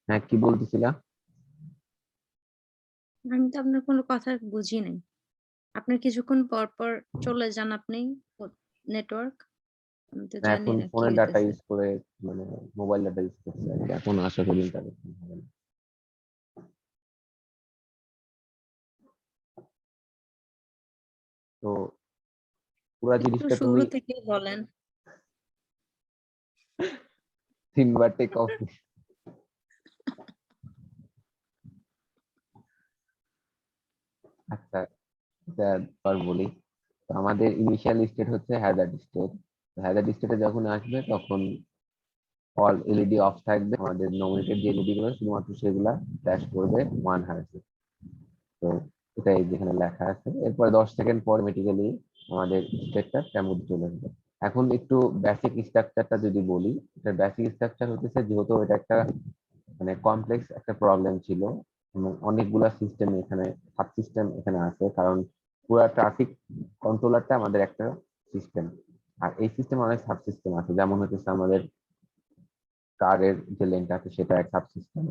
হ্যাঁ, কি বলতেছিলা? আমি তো আপনার কোনো কথা বুঝি নাই। আপনার কিছুক্ষণ পর, পর চলে যান আপনি নেটওয়ার্ক। আমি তো জানি এখন না কি ফোনের ডাটা হইতেছে। ইউজ করে, মানে মোবাইল ডাটা ইউজ করছে আর কি। এখন আশা করি ইন্টারনেট হবে না। তো পুরো একটু জিনিসটা তুমি শুরু থেকে বলেন। 3 বার টেক অফ। আচ্ছা, এটা আর বলি। তো আমাদের ইনিশিয়াল স্টেট হচ্ছে হ্যাজার্ড স্টেট। হ্যাজার্ড স্টেটে যখন আসবে তখন অল এলইডি অফ থাকবে, আমাদের নমিনেটেড যে এলইডি গুলো শুধুমাত্র সেগুলা ফ্ল্যাশ করবে 1 হার্টজে। তো এটাই যেখানে লেখা আছে। এরপর 10 সেকেন্ড পর অটোমেটিক্যালি আমাদের স্টেটটা তেমন চলে আসবে। এখন একটু বেসিক স্ট্রাকচারটা যদি বলি, এটা বেসিক স্ট্রাকচার হচ্ছে, যেহেতু এটা একটা মানে কমপ্লেক্স একটা প্রবলেম ছিল এবং অনেকগুলা সিস্টেম এখানে, সাব সিস্টেম এখানে আছে, কারণ পুরো ট্রাফিক কন্ট্রোলারটা আমাদের একটা সিস্টেম। আর এই সিস্টেমে অনেক সাব সিস্টেম আছে, যেমন হচ্ছে আমাদের কারের যে লেনটা আছে সেটা এক সাব সিস্টেম,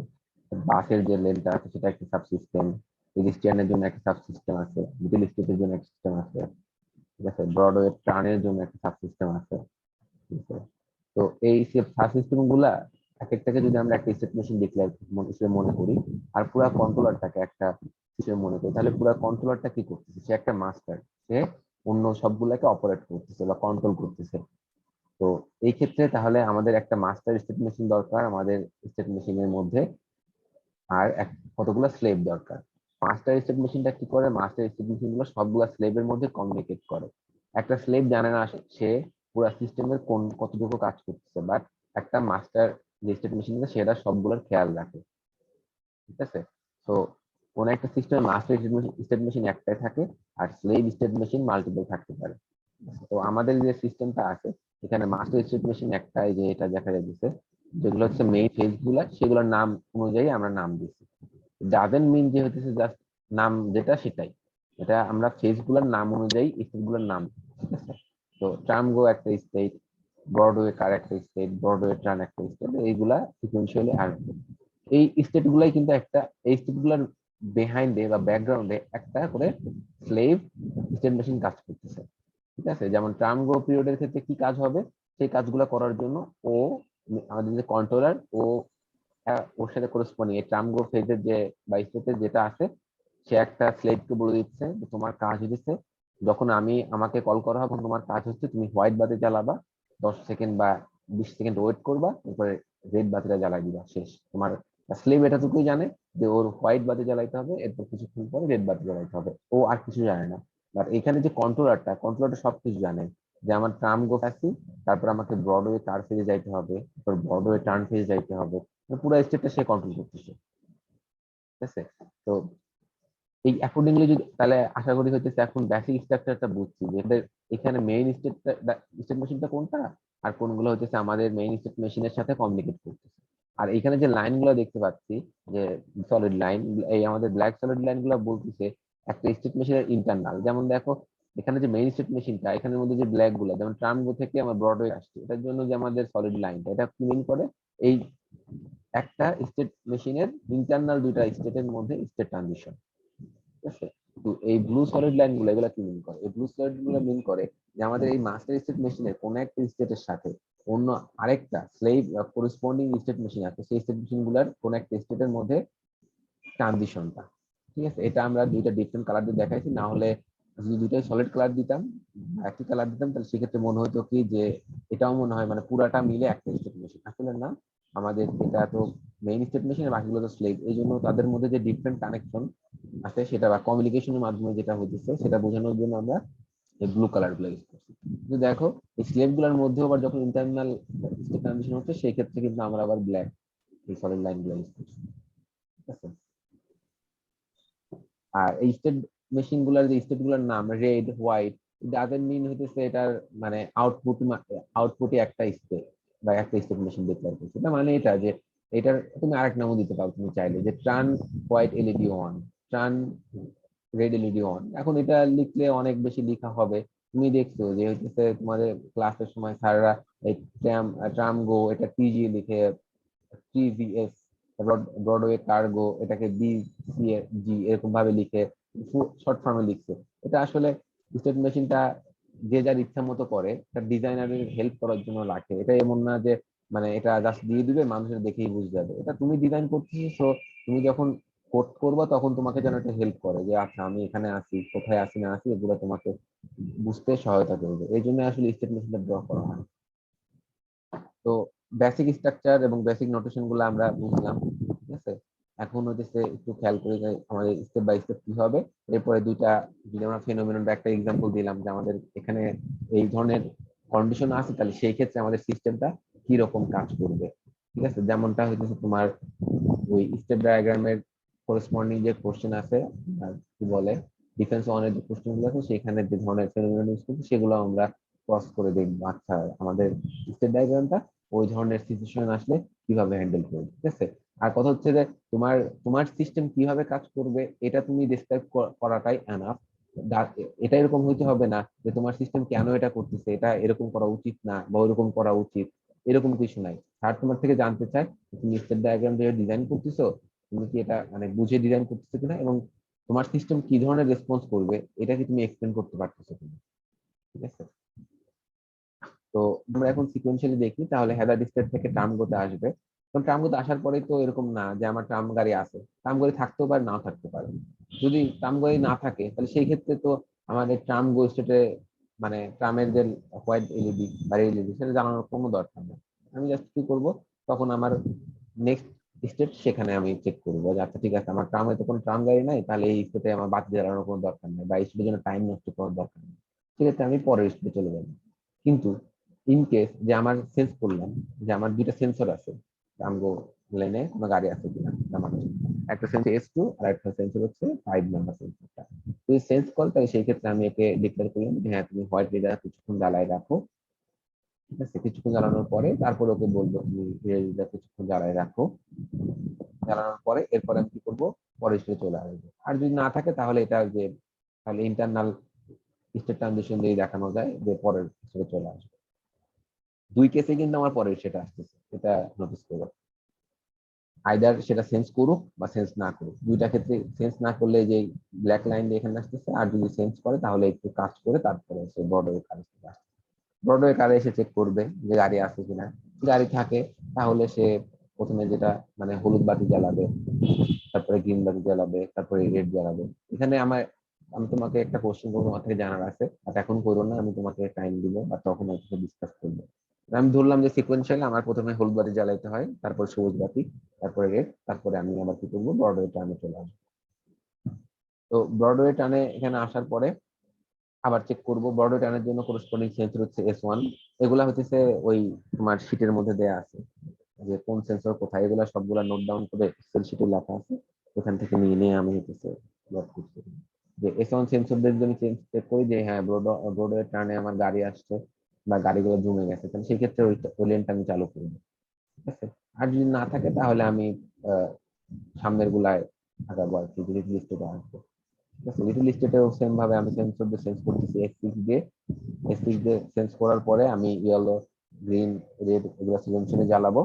বাসের যে লেনটা আছে সেটা একটা সাব সিস্টেম, পেডিস্ট্রিয়ানের জন্য একটা সাব সিস্টেম আছে, মিডল স্টেটের জন্য একটা সিস্টেম আছে, ঠিক আছে, ব্রডওয়ে ট্রানের জন্য একটা সাব সিস্টেম আছে, ঠিক আছে। তো এই সাব সিস্টেম গুলা এক একটাকে যদি আমরা একটা স্টেট মেশিন ডিক্লেয়ার হিসেবে মনে করি, আর পুরো কন্ট্রোলারটাকে একটা হিসেবে মনে করি, তাহলে পুরো কন্ট্রোলারটা কি করতেছে, সে একটা মাস্টার, সে অন্য সবগুলাকে অপারেট করতেছে বা কন্ট্রোল করতেছে। তো এই ক্ষেত্রে তাহলে আমাদের একটা মাস্টার স্টেট মেশিন দরকার আমাদের স্টেট মেশিনের মধ্যে, আর কতগুলো স্লেভ দরকার। মাস্টার স্টেট মেশিনটা কি করে, মাস্টার স্টেট মেশিন গুলো সবগুলো স্লেভের মধ্যে কমিউনিকেট করে। একটা স্লেভ জানে না সে পুরো সিস্টেমের কোন কতটুকু কাজ করতেছে, বাট একটা মাস্টার যে স্টেট মেশিন আছে সেটা সবগুলোর খেয়াল রাখে, ঠিক আছে। তো কোন একটা সিস্টেমে মাস্টার স্টেট মেশিন একটাই থাকে, আর স্লেভ স্টেট মেশিন মাল্টিপল থাকতে পারে। তো আমাদের যে সিস্টেমটা আছে এখানে মাস্টার স্টেট মেশিন একটাই, যে এটা দেখা যাচ্ছে, যেগুলো হচ্ছে মেইন ফেজ গুলা, সেগুলোর নাম অনুযায়ী আমরা নাম দিচ্ছি। ডাজেন্ট মিন যে হচ্ছে জাস্ট নাম যেটা সেটাই, এটা আমরা ফেজ গুলার নাম অনুযায়ী স্টেট গুলোর নাম, ঠিক আছে। তো ট্রামগো একটা স্টেট, ব্রডওয়ে কার একটা স্টেট, ব্রডওয়ে ট্রান একটা স্টেট, এইগুলা সিকুয়েন্সিয়ালি আসবে। এই স্টেট গুলাই কিন্তু একটা, এই স্টেট গুলার বিহাইন্ডে বা ব্যাকগ্রাউন্ডে একটা করে স্লেভ স্টেট মেশিন কাজ করতেছে, ঠিক আছে। যেমন টার্ম গো পিরিয়ডের ক্ষেত্রে কি কাজ হবে, সেই কাজগুলো করার জন্য ও, আমাদের যে কন্ট্রোলার, ও ওর সাথে করেসপন্ডিং এই টার্ম গো ফেজের যে বা স্টেটের যেটা আছে, সে একটা স্লেভকে বলে দিচ্ছে যে তোমার কাজ হচ্ছে, যখন আমাকে কল করা হবে তখন তোমার কাজ হচ্ছে তুমি হোয়াইট বাতি জ্বালাবা, 10 সেকেন্ড বা 20 সেকেন্ড ওয়েট করবা, তারপরে রেড বাতিটা জ্বালাই দিবা, শেষ। তোমার স্লেভ এটাটুকুই জানে যে ওর হোয়াইট বাতি জ্বালাইতে হবে, এরপর কিছুক্ষণ পরে রেড বাতি জ্বালাইতে হবে, ও আর কিছু জানে না। বাট এখানে যে কন্ট্রোলারটা সবকিছু জানে, যে আমার ট্রাম গো আছি, তারপর আমাকে ব্রডওয়ে কার ফেজে যাইতে হবে, তারপর ব্রডওয়ে টার্ন ফেজে যাইতে হবে, পুরো স্টেপটা সে কন্ট্রোল করতেছে, ঠিক আছে। তো এই অ্যাকর্ডিংলি যদি, তাহলে আশা করি হচ্ছে এখন বেসিক স্ট্রাকচারটা বুঝছি যে এদের এখানে মেইন স্টেট মেশিনটা কোনটা, আর কোনগুলো হচ্ছে আমাদের মেইন স্টেট মেশিনের সাথে কমিউনিকেট করতেছে। আর এখানে যে লাইন গুলো দেখতে পাচ্ছি, যে সলিড লাইন, এই আমাদের ব্ল্যাক সলিড লাইন গুলো বলতেছে একটা স্টেট মেশিনের ইন্টারনাল। যেমন দেখো এখানে যে মেইন স্টেট মেশিনটা, এখানের মধ্যে যে ব্ল্যাক গুলো, যেমন ট্রামগো থেকে আমার ব্রডওয়ে আসছে, এটার জন্য যে আমাদের সলিড লাইনটা, এটা কি মিন করে, এই একটা স্টেট মেশিনের ইন্টারনাল দুইটা স্টেটের মধ্যে স্টেট ট্রানজিশন, ঠিক আছে। তো এই ব্লু সলিড লাইন গুলো এগুলা কি মিন করে, এই ব্লু সলিড গুলো মিন করে যে আমাদের এই মাস্টার স্টেট মেশিনের কোন একটা স্টেটের সাথে অন্য আরেকটা স্লেভ করেসপন্ডিং স্টেট মেশিন আছে, সেই স্টেট মেশিন গুলার কোন একটা স্টেটের মধ্যে ট্রানজিশনটা, ঠিক আছে। এটা আমরা দুইটা ডিফারেন্ট কালার দিয়ে দেখাইছি, না হলে যদি দুইটাই সলিড কালার দিতাম, একই কালার দিতাম, তাহলে সেক্ষেত্রে মনে হতো কি যে এটাও মনে হয় মানে পুরাটা মিলে একটা স্টেট মেশিন, আসলে না। আমাদের এটা তো মেইন স্টেট মেশিন, বাকিগুলো তো স্লেভ, এই জন্য তাদের মধ্যে যে ডিফারেন্ট কানেকশন আছে সেটা বা কমিউনিকেশনের মাধ্যমে যেটা হচ্ছে সেটা বোঝানোর জন্য আমরা এই ব্লু কালার গুলো ইউজ করছি। কিন্তু দেখো এই স্লেভ গুলোর মধ্যেও আবার যখন ইন্টারনাল স্টেট ট্রানজিশন হচ্ছে, সেই ক্ষেত্রে কিন্তু আমরা আবার ব্ল্যাক এই সলিড লাইন গুলো ইউজ করছি, ঠিক আছে। আর এই স্টেট মেশিন গুলার যে স্টেট গুলার নাম রেড হোয়াইট, ডাজেন্ট মিন হইতেছে এটার মানে আউটপুটই একটা স্টেট বা একটা স্টেট মেশিন ডিক্লেয়ার করছে, এটা মানে এটা যে এটার তুমি আরেক নামও দিতে পারো তুমি চাইলে, যে turn white LED on, turn red LED on. এখন এটা লিখলে অনেক বেশি লেখা হবে, তুমি দেখছো যে হচ্ছে তোমাদের ক্লাসের সময় স্যাররা এই ট্রাম গো এটা টিজি লিখে, টিভিএস ব্রডওয়ে কার্গো এটাকে বিসিজি এরকম ভাবে লিখে শর্ট ফর্মে লিখছে। এটা আসলে স্টেট মেশিনটা যে যার ইচ্ছা মতো করে, তার ডিজাইনারের হেল্প করার জন্য লাগে। এটা এমন না যে মানে এটা জাস্ট দিয়ে দিবে মানুষের দেখেই বুঝে যাবে। এটা তুমি ডিজাইন করতেছো, তুমি যখন কোড করবা তখন তোমাকে যেন একটা হেল্প করে যে আচ্ছা আমি এখানে আছি, কোথায় আছি না আছি এগুলো তোমাকে বুঝতে সহায়তা করবে। এই জন্য আসলে স্টেট মেশিনটা ড্র করা হয়। তো বেসিক স্ট্রাকচার এবং বেসিক নোটেশন গুলো আমরা বুঝলাম, ঠিক আছে। এখন হচ্ছে একটু খেয়াল করে যাই আমাদের স্টেপ বাই স্টেপ কি হবে। এরপরে দুইটা যদি আমরা ফেনোমেনন বা একটা এক্সাম্পল দিলাম যে আমাদের এখানে এই ধরনের কন্ডিশন আছে, তাহলে সেই ক্ষেত্রে আমাদের সিস্টেমটা কি রকম কাজ করবে, ঠিক আছে। যেমনটা হইতেছে তোমার ওই স্টেপ ডায়াগ্রামের করেসপন্ডিং যে কোশ্চেন আছে, কি বলে ডিফেন্স ওয়ানের যে কোশ্চেন গুলো আছে সেখানে যে ধরনের ফেনোমেনন ইউজ করছি সেগুলো আমরা ক্রস করে দেখবো। আচ্ছা আমাদের স্টেপ ডায়াগ্রামটা ওই ধরনের সিচুয়েশন আসলে কিভাবে হ্যান্ডেল করবে, ঠিক আছে। আর কথা হচ্ছে যে তোমার তোমার সিস্টেম কিভাবে কাজ করবে এটা তুমি ডিসক্রাইব করাটাই এনাফ। এটা এরকম হইতে হবে না যে তোমার সিস্টেম কেন এটা করতেছে, এটা এরকম করা উচিত না বা ওইরকম করা উচিত, এরকম কিছু নাই। স্যার তোমার থেকে জানতে চায় তুমি স্টেপ ডায়াগ্রাম দিয়ে ডিজাইন করতেছো, তুমি কি এটা মানে বুঝে ডিজাইন করতেছো কিনা, এবং তোমার সিস্টেম কি ধরনের রেসপন্স করবে এটা কি তুমি এক্সপ্লেন করতে পারতেছো কিনা, ঠিক আছে। তো আমরা এখন সিকোয়েন্সিয়ালি দেখি, তাহলে হেদার স্টেট থেকে টার্মগোতে আসবে। কারণ টার্মগোতে আসার পরে তো এরকম না যে আমার টার্ম গাড়ি আছে, টার্ম গাড়ি থাকতেও পারে নাও থাকতে পারে। যদি টার্ম গাড়ি না থাকে তাহলে সেই ক্ষেত্রে তো আমাদের টার্ম গো স্টেটে মানে ট্রামের যে হোয়াইট এলইডি বা এলইডি সেটা জানানোর কোনো দরকার নেই। আমি জাস্ট কি করব, তখন আমার নেক্সট স্টেট সেখানে আমি চেক করবো যে আচ্ছা ঠিক আছে আমার ট্রামে তো কোনো ট্রাম গাড়ি নাই, তাহলে এই স্টেটে আমার বাতি জ্বালানোর কোনো দরকার নেই বা এই স্টেটের জন্য টাইম নষ্ট করার দরকার নেই, সেক্ষেত্রে আমি পরের স্টেটে চলে যাবো। কিন্তু ইন কেস যে আমার সেন্স করলাম যে আমার দুইটা সেন্সর আছে আমগো লেনে কোনো গাড়ি আছে কিনা, আমার একটা সেন্সর S2 আর একটা সেন্সর হচ্ছে 5 নাম্বার সেন্সরটা। যদি সেন্স করে তাহলে সেই ক্ষেত্রে আমি একে ডিক্লেয়ার করলাম যে হ্যাঁ তুমি হোয়াইট রেডার কিছুক্ষণ জ্বালায় রাখো, ঠিক আছে। কিছুক্ষণ জ্বালানোর পরে তারপর ওকে বলবো তুমি রেড রেডার কিছুক্ষণ জ্বালায় রাখো, জ্বালানোর পরে এরপরে আমি কি করবো, পরের স্টেজে চলে আসবো। আর যদি না থাকে তাহলে এটা যে তাহলে ইন্টারনাল স্টেট ট্রানজিশন দিয়ে দেখানো যায় যে পরের স্টেজে চলে আসবে। দুই কেসে কিন্তু আমার পরের সেটা আসতেছে, এটা নোটিস করো। আইদার সেটা সেন্স করুক বা সেন্স না করুক, দুইটা ক্ষেত্রে সেন্স না করলে যে ব্ল্যাক লাইন দিয়ে এখানে আসতেছে, আর যদি সেন্স করে তাহলে একটু কাজ করে তারপরে সে ব্রডওয়ে কার আসতেছে। ব্রডওয়ে কারে এসে চেক করবে যে গাড়ি আছে কিনা, গাড়ি থাকে তাহলে সে প্রথমে যেটা মানে হলুদ বাতি জ্বালাবে, তারপরে গ্রিন বাতি জ্বালাবে, তারপরে রেড জ্বালাবে। এখানে আমি তোমাকে একটা কোশ্চেন করবো, তোমার থেকে জানার আছে, আর এখন করো না, আমি তোমাকে টাইম দিব বা তখন হয়তো ডিসকাস করবো। আমি ধরলাম যে সিকোয়েন্সিয়ালি আমার প্রথমে হলুদ বাতি জ্বালাইতে হয়, তারপর সবুজ বাতি, তারপরে রেড, তারপরে আমি আবার কি করবো ব্রডওয়ে টার্নে চলে আসবো। তো ব্রডওয়ে টার্নে এখানে আসার পরে আবার চেক করবো ব্রডওয়ে টার্নের জন্য করসপন্ডিং সেন্সর হচ্ছে S1। এগুলা হচ্ছে ওই তোমার শীটের মধ্যে দেয়া আছে যে কোন সেন্সর কোথায়, এগুলা সবগুলা নোট ডাউন করে এক্সেল শিটে লেখা আছে, ওখান থেকে নিয়ে নিয়ে আমি হচ্ছে প্লট করছি যে S1 সেন্সরদের যদি চেক করি যে হ্যাঁ ব্রডওয়ে টার্নে আমার গাড়ি আসছে বা গাড়িগুলো জমে গেছে, তাহলে সেই ক্ষেত্রে ওই লেনটা আমি চালু করবো, ঠিক আছে। আর যদি না থাকে তাহলে আমি আহ সামনের গুলায় আগাবো আর কি, লিটল স্টেটে আসবো, ঠিক আছে। লিটল স্টেটেও সেম ভাবে আমি সেন্সর দিয়ে সেন্স করতেছি S6 দিয়ে সেন্স করার পরে আমি ইয়েলো, গ্রিন, রেড এগুলো সিলেকশনে জ্বালাবো।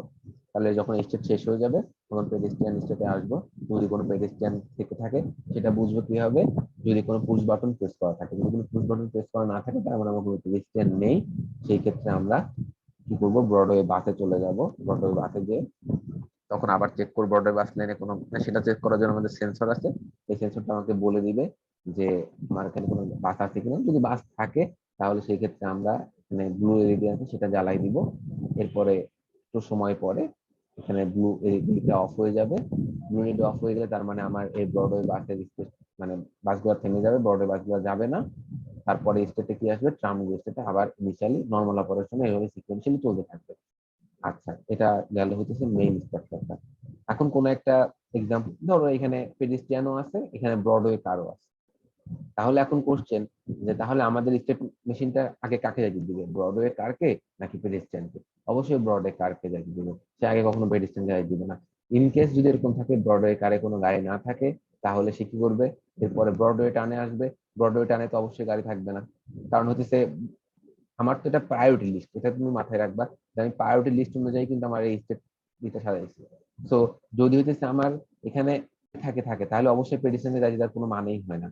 তাহলে যখন স্টেট শেষ হয়ে যাবে তখন পেডেস্ট্রিয়ান স্টেটে আসবো। যদি কোনো পেডেস্ট্রিয়ান থেকে থাকে সেটা বুঝবো কিভাবে, যদি কোনো পুশ বাটন প্রেস করা থাকে। যদি কোনো পুশ বাটন প্রেস করা না থাকে তার মানে আমার কোনো পেডেস্ট্রিয়ান নেই, সেই ক্ষেত্রে আমরা কি করবো ব্রডওয়ে বাসে চলে যাব। ব্রডওয়ে বাসে যে তখন আবার চেক করবো ব্রডওয়ে বাস লাইনে কোনো, সেটা চেক করার জন্য আমাদের সেন্সর আছে, এই সেন্সরটা আমাকে বলে দিবে যে আমার এখানে কোনো বাস আছে কিনা। যদি বাস থাকে তাহলে সেই ক্ষেত্রে আমরা এখানে ব্লু এলইডি আছে সেটা জ্বালাই দিব। এরপরে একটু সময় পরে এখানে ব্লু এলইডিটা অফ হয়ে যাবে। ব্লু এলইডি অফ হয়ে গেলে তার মানে আমার এই ব্রডওয়ে বাসের মানে বাসগুলো থেমে যাবে, ব্রডওয়ে বাসগুলো যাবে না। তারপরে স্টেটে কি আসবে, ট্রামগুলো স্টেটে আবার ইনিশিয়ালি নর্মাল অপারেশনে এইভাবে সিকোয়েন্সিয়ালি চলতে থাকবে। আচ্ছা এটা গেল হচ্ছে মেইন স্ট্রাকচারটা। এখন কোন একটা এক্সাম্পল ধরো, এখানে পেডিস্ট্রিয়ানও আছে, এখানে ব্রডওয়ে কারও আছে। তাহলে এখন কোশ্চেন যে তাহলে আমাদের স্টেট মেশিনটা আগে কাকে জাগিয়ে দিবে, ব্রডওয়ে কারকে নাকি পেডিস্ট্রিয়ানকে? অবশ্যই ব্রডওয়ে কারকে জাগিয়ে দিবে, সে আগে কখনো পেডিস্ট্রিয়ান জাগিয়ে দিবে না। ইন কেস যদি এরকম থাকে ব্রডওয়ে কারে কোনো গাড়ি না থাকে, তাহলে সে কি করবে, এরপরে ব্রডওয়ে টানে আসবে, ব্রডওয়ে টানে তো অবশ্যই গাড়ি থাকবে না, কারণ হচ্ছে আমার তো এটা প্রায়োরিটি লিস্ট, এটা তুমি মাথায় রাখবা যে আমি প্রায়োরিটি লিস্ট অনুযায়ী কিন্তু আমার এই স্টেট দিতে সাজাইছি। তো যদি হচ্ছে আমার এখানে থাকে থাকে তাহলে অবশ্যই পেডিশনে যাই, তার কোনো মানেই হয় না।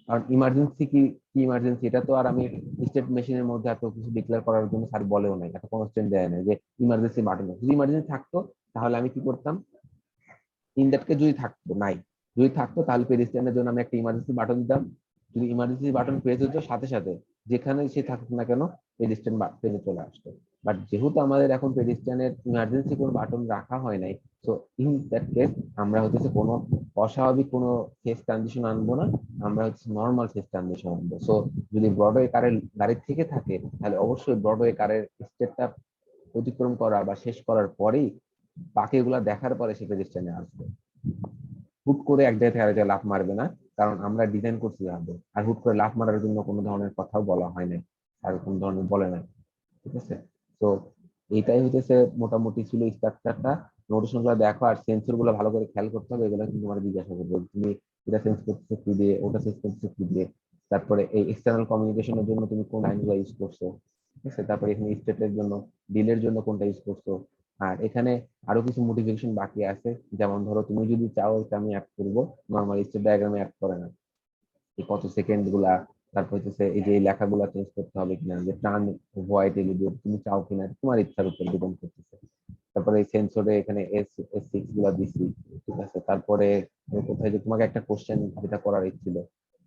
কারণ ইমার্জেন্সি কি কি ইমার্জেন্সি এটা তো আর আমি স্টেট মেশিনের মধ্যে এত কিছু ডিক্লেয়ার করার জন্য স্যার বলেও নাই, এত কনস্ট্যান্ট দেয় নাই যে ইমার্জেন্সি বাটন। যদি ইমার্জেন্সি থাকতো তাহলে আমি কি করতাম, ইন দ্যাট কেস যদি থাকতো নাই, যদি থাকতো তাহলে পেডিস্ট্রিয়ানের জন্য আমি একটা ইমার্জেন্সি বাটন দিতাম। যদি ইমার্জেন্সি বাটন প্রেস হতো সাথে সাথে যেখানে সে থাকুক না কেন পেডিস্ট্রিয়ান পেজে চলে আসতো। বাট যেহেতু আমাদের এখন পেডিস্ট্রিয়ানের ইমার্জেন্সি কোনো বাটন রাখা হয় নাই, তো ইন দ্যাট কেস আমরা হচ্ছে কোনো অস্বাভাবিক কোনো ফেস ট্রানজিশন আনবো না, আমরা হচ্ছে নর্মাল ফেস ট্রানজিশন আনবো। সো যদি ব্রডওয়ে কারের গাড়ি থেকে থাকে তাহলে অবশ্যই ব্রডওয়ে কারের স্টেপটা অতিক্রম করা বা শেষ করার পরেই বাকিগুলা দেখার পরে সে পেডিস্ট্রিয়ানে আসবে। হুট করে এক জায়গা থেকে আরেক জায়গায় লাফ মারবে না, কারণ আমরা ডিজাইন করছি ভাবে, আর হুট করে লাফ মারার জন্য কোনো ধরনের কথাও বলা হয় নাই, আর কোনো ধরনের বলে নাই। ঠিক আছে, তো এইটাই হইতেছে মোটামুটি ছিল স্ট্রাকচারটা। নোটেশন গুলো দেখো আর সেন্সর গুলো ভালো করে খেয়াল করতে হবে, এগুলো কিন্তু তোমার জিজ্ঞাসা করবে তুমি এটা সেন্স করতেছো কি দিয়ে, ওটা সেন্স করতেছো কি দিয়ে। তারপরে এই এক্সটার্নাল কমিউনিকেশনের জন্য তুমি কোন লাইনগুলো ইউজ করছো, ঠিক আছে, তারপরে এখানে স্টেটের জন্য ডিলের জন্য কোনটা ইউজ করছো। আর এখানে আরো কিছু মোটিভেশন বাকি আছে, যেমন ধরো তুমি যদি চাও এটা আমি অ্যাড করবো, নর্মাল স্টেট ডায়াগ্রামে অ্যাড করে না, এই কত সেকেন্ড গুলা, তারপর হচ্ছে এই যে লেখাগুলা চেঞ্জ করতে হবে কিনা, যে টার্ন হোয়াইট এলইডি তুমি চাও কিনা, তোমার ইচ্ছার উপর ডিপেন্ড করতেছে। তারপরে এই সেন্সরে এখানে S6 গুলা দিছি, ঠিক আছে। তারপরে কোথায় যে তোমাকে একটা কোশ্চেন যেটা করার ইচ্ছিল,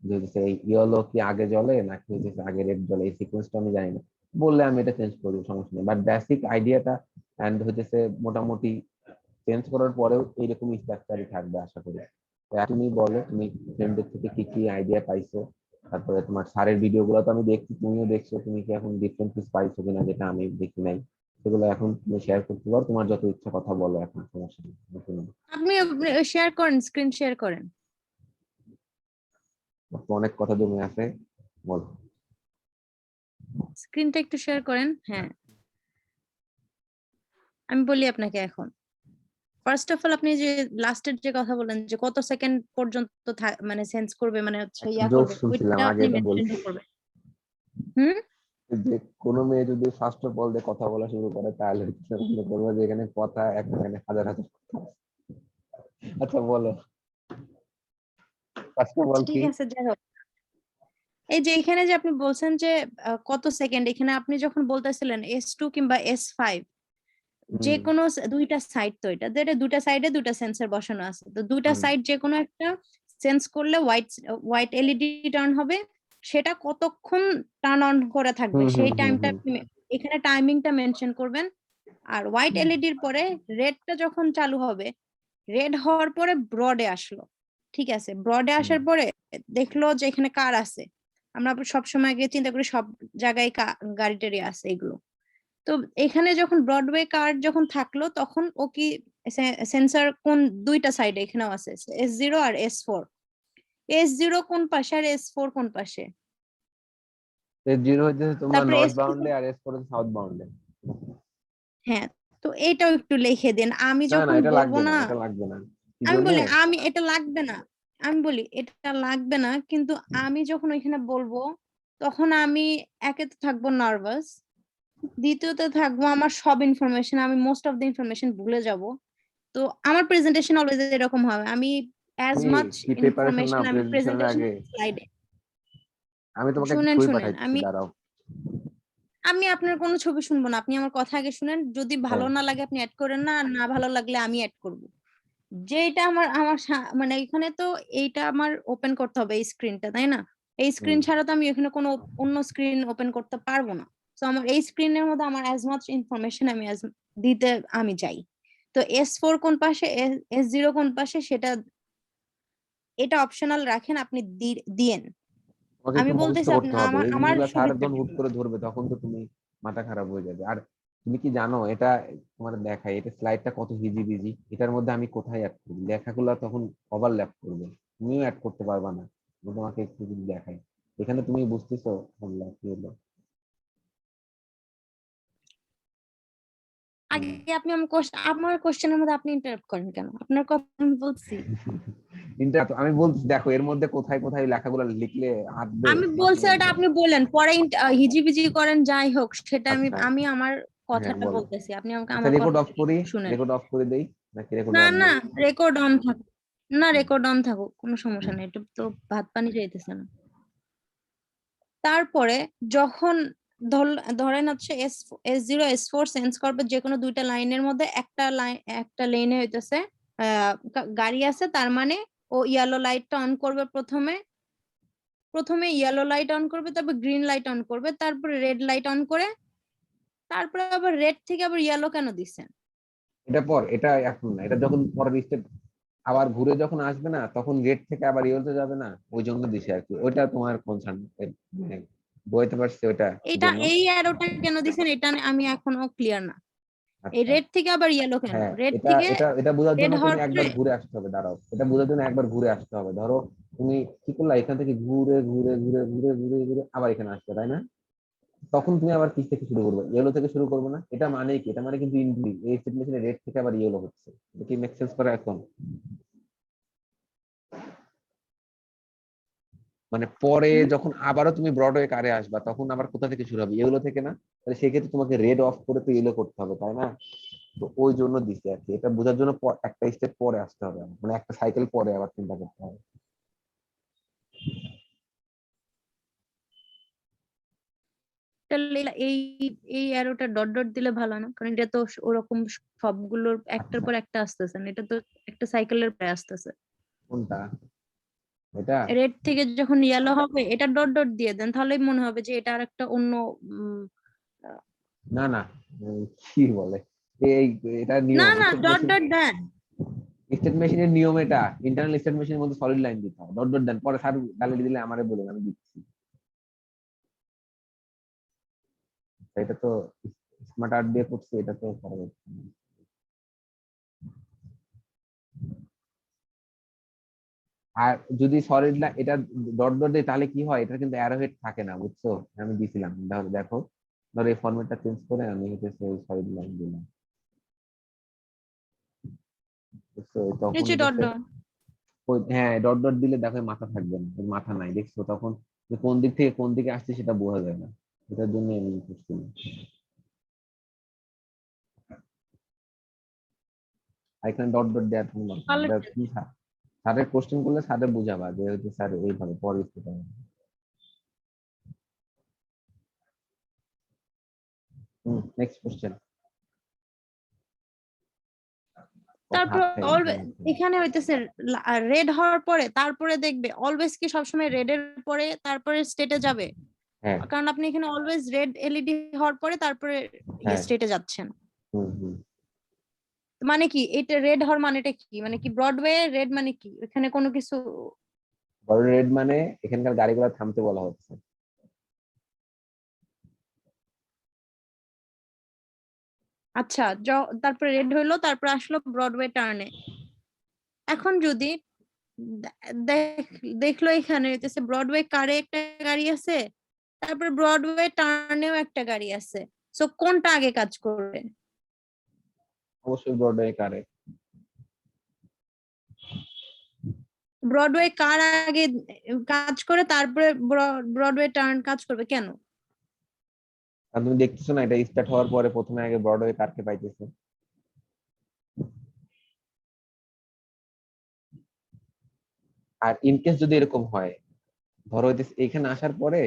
যে হচ্ছে এই ইয়েলো কি আগে জ্বলে নাকি হচ্ছে আগে রেড জ্বলে, এই সিকোয়েন্সটা আমি জানি না, বললে আমি এটা চেঞ্জ করবো, সমস্যা নেই। বাট বেসিক আইডিয়াটা এন্ড হচ্ছে মোটামুটি চেঞ্জ করার পরেও এইরকম স্ট্রাকচারই থাকবে আশা করি। তুমি বলো তুমি ফ্রেন্ডদের থেকে কি কি আইডিয়া পাইছো, তারপরে তোমার স্যারের ভিডিও গুলো তো আমি দেখছি, তুমিও দেখছো, তুমি কি এখন ডিফারেন্ট কিছু পাইছো কিনা যেটা আমি দেখি নাই, সেগুলো এখন তুমি শেয়ার করতে পারো, তোমার যত ইচ্ছা কথা বলো এখন, সমস্যা নেই। আপনি শেয়ার করেন, স্ক্রিন শেয়ার করেন। অনেক কথা জমে আছে, বলো। স্ক্রিনটা একটু শেয়ার করেন। হ্যাঁ, আমি বলি আপনাকে এখন। ফার্স্ট অফ অল আপনি যে লাস্টের যে কথা বলেন যে কত সেকেন্ড পর্যন্ত মানে সেন্স করবে, মানে হচ্ছে একটা ইয়া জোক করবে, শুনছিলাম ওইটা আগে, আপনি এটা মেনশন বলছি করবেন। হুম। যে কোনো মেয়ে যদি ফার্স্ট অফ অল দিয়ে কথা বলা শুরু করে তাহলে মনে করবো যে এখানে কথা এখানে হাজার হাজার কথা আছে। আচ্ছা বলো, ফার্স্ট অফ আচ্ছা অল ঠিক কি? আছে, যাই হোক। এই যে এখানে যে আপনি বলছেন যে কত সেকেন্ড, এখানে আপনি যখন বলতেছিলেন S2 কিংবা S5, যে হুম কোনো দুইটা সাইড, তো এটা দুইটা সাইডে দুইটা সেন্সর বসানো আছে, তো দুইটা হুম সাইড যে কোনো একটা সেন্স করলে হোয়াইট হোয়াইট এলইডি টার্ন হবে। সেটা কতক্ষণ টার্ন অন করে থাকবে হুম হুম সেই হুম টাইমটা হুম আপনি এখানে টাইমিংটা মেনশন করবেন। আর হোয়াইট এলইডির পরে রেডটা যখন চালু হবে, রেড হওয়ার পরে ব্রডে আসলো, ঠিক আছে, ব্রডে হুম আসার পরে দেখলো যে এখানে কার আছে। আমরা সব সময় গিয়ে চিন্তা করি সব জায়গায় গাড়ি টাড়ি আছে এগুলো। তো এখানে যখন ব্রডওয়ে কার যখন থাকলো তখন ও কি সেন্সর কোন দুইটা সাইডে এখানেও আছে, S0 আর S4। S0 কোন পাশে আর S4 কোন পাশে? জিরো হচ্ছে তোমার তারপরে নর্থ S2। বাউন্ডে আর এস ফোর সাউথ বাউন্ডে। হ্যাঁ, তো এইটাও একটু লিখে দেন, আমি না না যখন এটা বলবো লাগবে না, না। এটা লাগবে না, কি আমি জন্যে? বলি আমি এটা লাগবে না, আমি বলি এটা লাগবে না, কিন্তু আমি যখন ওইখানে বলবো তখন আমি একে তো থাকবো নার্ভাস, দ্বিতীয়ত থাকবো আমার সব ইনফরমেশন, আমি মোস্ট অফ দ্য ইনফরমেশন ভুলে যাব। তো আমার প্রেজেন্টেশন অলওয়েজ এরকম হবে, আমি অ্যাজ তুমি মাচ কি প্রিপারেশন ইনফরমেশন নাও আমি প্রেজেন্টেশনের প্রেজেন্টেশন আগে? স্লাইডে। আমি তোমাকে একটা শুনেন ছবি শুনেন, পাঠাইছি, আমি দাঁড়াও। আমি আপনার কোনো ছবি শুনবো না, আপনি আমার কথা আগে শুনেন, যদি ভালো হ্যাঁ না লাগে আপনি অ্যাড করেন না, আর না ভালো লাগলে আমি অ্যাড করব। যেটা আমার আমার মানে এখানে তো এইটা আমার ওপেন করতে হবে এই স্ক্রিনটা, তাই না? এই হুম স্ক্রিন ছাড়া তো আমি এখানে কোনো অন্য স্ক্রিন ওপেন করতে পারবো না। তো আমার এই স্ক্রিনের মধ্যে আমার অ্যাজ মাচ ইনফরমেশন আমি দিতে আমি চাই। তো S4 কোন পাশে, S0 কোন পাশে, সেটা এটা অপশনাল রাখেন, আপনি দিয়েন। তোমাকে আমি একটু মুখস্থ বলতেছি আপনি করতে হবে আমার এই আমার জিনিসগুলো, স্যার সুবিধার একদম হুট জন্য। করে ধরবে তখন তো তুমি মাথা খারাপ হয়ে যাবে। আর তুমি কি জানো এটা তোমার দেখাই, এটা স্লাইডটা কত হিজি বিজি, এটার মধ্যে আমি কোথায় অ্যাড করি, লেখাগুলো তখন ওভারল্যাপ করবে, তুমিও অ্যাড করতে পারবা না। আমি তোমাকে একটু যদি দেখাই, এখানে তুমি বুঝতেছো কি হলো? আগে আপনি আমার কোশ্চেনের মধ্যে আপনি ইন্টারাপ্ট করেন কেন? আপনার কথা আমি বলছি। আমি বলছি দেখো এর মধ্যে কোথায় কোথায় লেখাগুলো লিখলে আঁটবে আমি বলছি মাথার ওটা মধ্যে। আপনি বললেন, পরে হিজিবিজি করেন যাই হোক, সেটা আমি আচ্ছা আমি আমার হ্যাঁ কথাটা বলো। বলতেছি, আপনি আমাকে আচ্ছা আমার রেকর্ড অফ কথাটা করি, শুনেন। রেকর্ড অফ করে দেই নাকি রেকর্ড না অন না, নেই? রেকর্ড অন থাকুক। না, হুম, রেকর্ড অন থাকুক, কোনো সমস্যা হুম, নেই, এটা তো ভাত পানি যাইতেছে না। তারপরে যখন ধরেন হচ্ছে S0 S4 সেন্স করবে, যে কোনো দুইটা লাইনের মধ্যে একটা লেনে হইতেছে গাড়ি আছে, তার মানে ও ইয়েলো লাইটটা অন করবে প্রথমে। প্রথমে ইয়েলো লাইট অন করবে, তারপর গ্রিন লাইট অন করবে, তারপরে রেড লাইট অন করে, তারপরে আবার রেড থেকে আবার ইয়েলো কেন দিচ্ছেন? এটা পর, এটা এখন না, এটা যখন পরের স্টেপ আবার ঘুরে যখন আসবে না তখন রেড থেকে আবার ইয়েলোতে যাবে না, ওই জন্য দিছে আর কি। ওইটা তোমার কনসার্ন, বইতে পারছি ওটা কি এটা জন্য। এই অ্যারোটা কেন দিচ্ছেন এটা আমি এখনো ক্লিয়ার না। এই আচ্ছা রেড থেকে আবার ইয়েলো কেন? হ্যাঁ, রেড এটা থেকে এটা এটা বোঝার রেড জন্য তুমি হওয়ার একবার পরে ঘুরে আসতে হবে, দাঁড়াও, এটা বোঝার জন্য একবার ঘুরে আসতে হবে। ধরো তুমি কি করলা, এখান থেকে ঘুরে ঘুরে ঘুরে ঘুরে ঘুরে ঘুরে আবার এখানে আসবে তাই না? তখন তুমি আবার কিস থেকে শুরু করবে, ইয়েলো থেকে শুরু করবে না? এটা মানে কি, এটা মানে কিন্তু ইনক্রিজ, এই স্টেটমেন্টে রেড থেকে আবার ইয়েলো হচ্ছে। এটা কি মেক সেন্স করে এখন? মানে পরে হুম, যখন আবারও তুমি ব্রডওয়ে কারে আসবা তখন আবার কোথা থেকে শুরু হবে, ইয়েলো থেকে না? তাহলে সেক্ষেত্রে তোমাকে রেড অফ করে তো ইয়েলো করতে হবে তাই না? তো ওই জন্য দিচ্ছে আর কি, এটা বোঝার জন্য একটা স্টেপ পরে আসতে হবে, মানে একটা সাইকেল পরে আবার চিন্তা করতে হবে। তাহলে এই এই অ্যারোটা ডট ডট দিলে ভালো না, কারণ এটা তো ওরকম সবগুলোর একটার আচ্ছা পর একটা আসতেছে না, এটা তো একটা সাইকেলের পরে আসতেছে। কোনটা, এটা? রেড থেকে যখন ইয়েলো হবে এটা ডট ডট দিয়ে দেন, তাহলেই মনে হবে যে এটা আর একটা অন্য উম, আহ, না না, কি বলে, এই এটা না নিয়ম না, স্টেট ডট মেশিন, ডট দেন। স্টেট মেশিনের নিয়ম এটা। ইন্টারনাল স্টেট মেশিনের মধ্যে সলিড লাইন দিতে হয়, ডট ডট দেন, পরে স্যার গালি দিলে আমারে বলুন, আমি দিচ্ছি। এটা তো স্মার্ট আর্ট দিয়ে করছি, এটা তো করা যাচ্ছে না। আর যদি সলিড লাইন এটা ডট ডট দেয় তাহলে কি হয়, এটা কিন্তু অ্যারো হেড থাকে না বুঝছো। আমি দিছিলাম, ধরো দেখো, ধরো এই ফরম্যাটটা চেঞ্জ করে আমি হচ্ছে সলিড লাইন দিলাম, বুঝছো? তখন নিচে ডট হচ্ছে ডট। হ্যাঁ ডট ডট দিলে দেখো মাথা থাকবে না, এর মাথা নাই দেখছো, তখন যে কোন দিক থেকে কোন দিকে আসছে সেটা বোঝা যায় না। এটার জন্য আমি করছি না। আর এখানে ডট ডট দেওয়ার কোনো দরকার নেই, এটা তুমি স্যারের কোশ্চেন করলে স্যারের বুঝাবা যে হচ্ছে স্যার এইভাবে পরে স্টেপ হবে। Next question. কথা তারপর আছে মাথার অলওয়েজ মধ্যে। এখানে হইতেছে রেড হওয়ার পরে তারপরে দেখবে, অলওয়েজ কি সবসময় রেড এর পরে তারপরে স্টেটে যাবে? হ্যাঁ কারণ আপনি এখানে অলওয়েজ রেড এলইডি হওয়ার পরে তারপরে হ্যাঁ। স্টেটে যাচ্ছেন। হুম হুম। মানে কি এটা রেড হওয়ার মানেটা কি, মানে কি ব্রডওয়ে রেড মানে কি এখানে কোনো কিছু? বড় রেড মানে এখানকার গাড়িগুলো থামতে বলা হচ্ছে। আচ্ছা, তারপরে রেড হইলো, তারপরে আসলো ব্রডওয়ে টার্নে। এখন যদি দেখলো এখানে হইতেছে ব্রডওয়ে কারে একটা গাড়ি আছে, তারপরে ব্রডওয়ে টার্নেও একটা গাড়ি আছে, সো কোনটা আগে কাজ করবে? অবশ্যই ব্রডওয়ে কারে। ব্রডওয়ে কার আগে কাজ করে, তারপরে ব্রডওয়ে টার্ন কাজ করবে কেন? কারণ তুমি দেখতেছো না, এটা স্টার্ট হওয়ার পরে প্রথমে আগে ব্রডওয়ে কারকে পাইতেছে। আর ইনকেস যদি এরকম হয়, ধরো হইতেছে এখানে আসার পরে